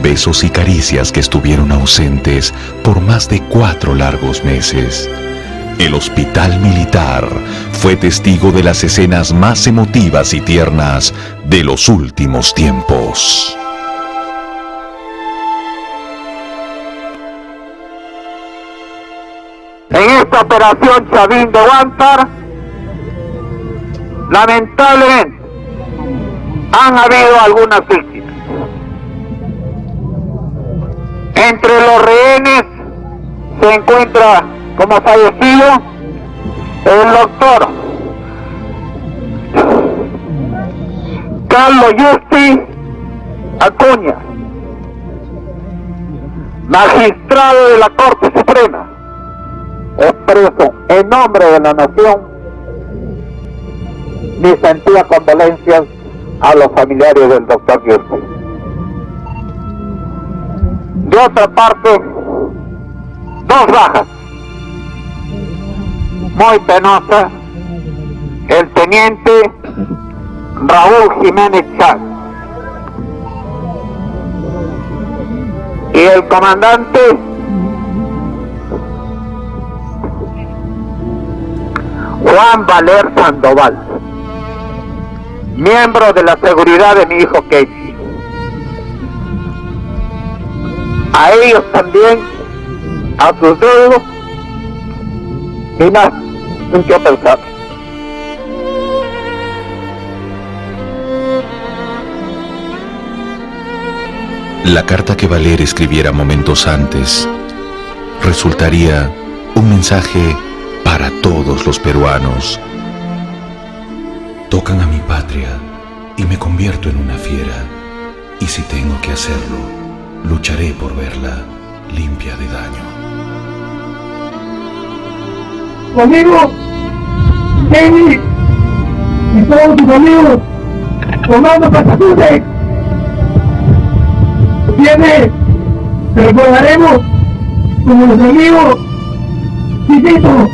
Speaker 1: Besos y caricias que estuvieron ausentes por más de 4 largos meses. El hospital militar fue testigo de las escenas más emotivas y tiernas de los últimos tiempos.
Speaker 3: En esta operación Chavín de Huántar, lamentablemente, han habido algunas víctimas. Entre los rehenes se encuentra como fallecido el doctor Carlos Justi Acuña, magistrado de la Corte Suprema. Expreso en nombre de la nación mis sentidas condolencias a los familiares del doctor Justi. De otra parte, 2 bajas muy penosas: el teniente Raúl Jiménez Chávez y el comandante Juan Valer Sandoval, miembro de la seguridad de mi hijo Kechi. A ellos también, a sus deudos, y nada, en qué pensar.
Speaker 1: La carta que Valer escribiera momentos antes resultaría un mensaje para todos los peruanos. Tocan a mi patria y me convierto en una fiera, y si tengo que hacerlo, lucharé por verla limpia de daño.
Speaker 9: Conmigo, Kenny y todos tus amigos, Comando Patacute, viene, te recordaremos como los amigos, Titito.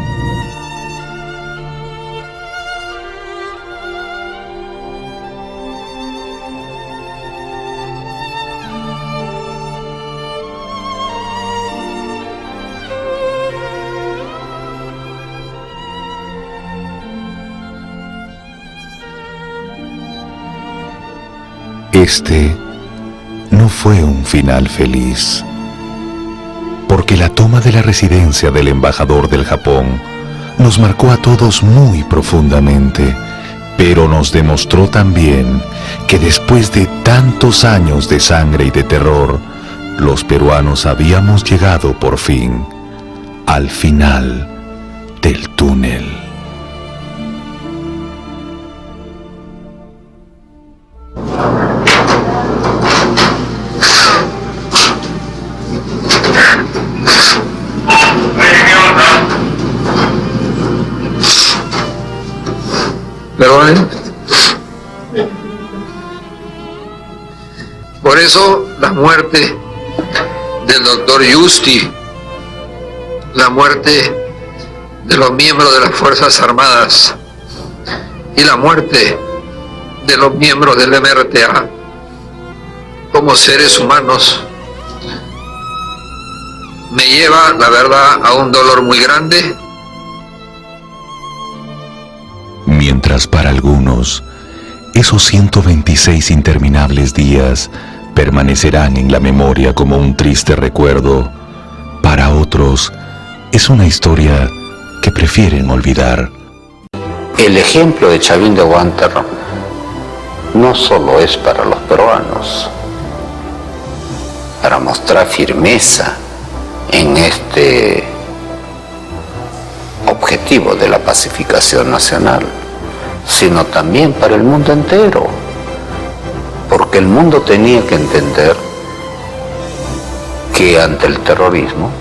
Speaker 1: Este no fue un final feliz, porque la toma de la residencia del embajador del Japón nos marcó a todos muy profundamente Pero nos demostró también que después de tantos años de sangre y de terror, los peruanos habíamos llegado por fin al final del túnel.
Speaker 12: Perdonen. Por eso la muerte del doctor Yusti, la muerte de los miembros de las Fuerzas Armadas y la muerte de los miembros del MRTA como seres humanos me lleva, la verdad, a un dolor muy grande.
Speaker 1: Mientras para algunos, esos 126 interminables días permanecerán en la memoria como un triste recuerdo, para otros es una historia que prefieren olvidar.
Speaker 8: El ejemplo de Chavín de Huántar no solo es para los peruanos, para mostrar firmeza en este objetivo de la pacificación nacional, sino también para el mundo entero, porque el mundo tenía que entender que ante el terrorismo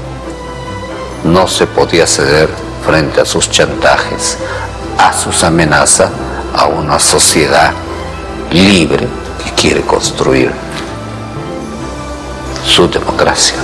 Speaker 8: no se podía ceder frente a sus chantajes, a sus amenazas, a una sociedad libre que quiere construir su democracia.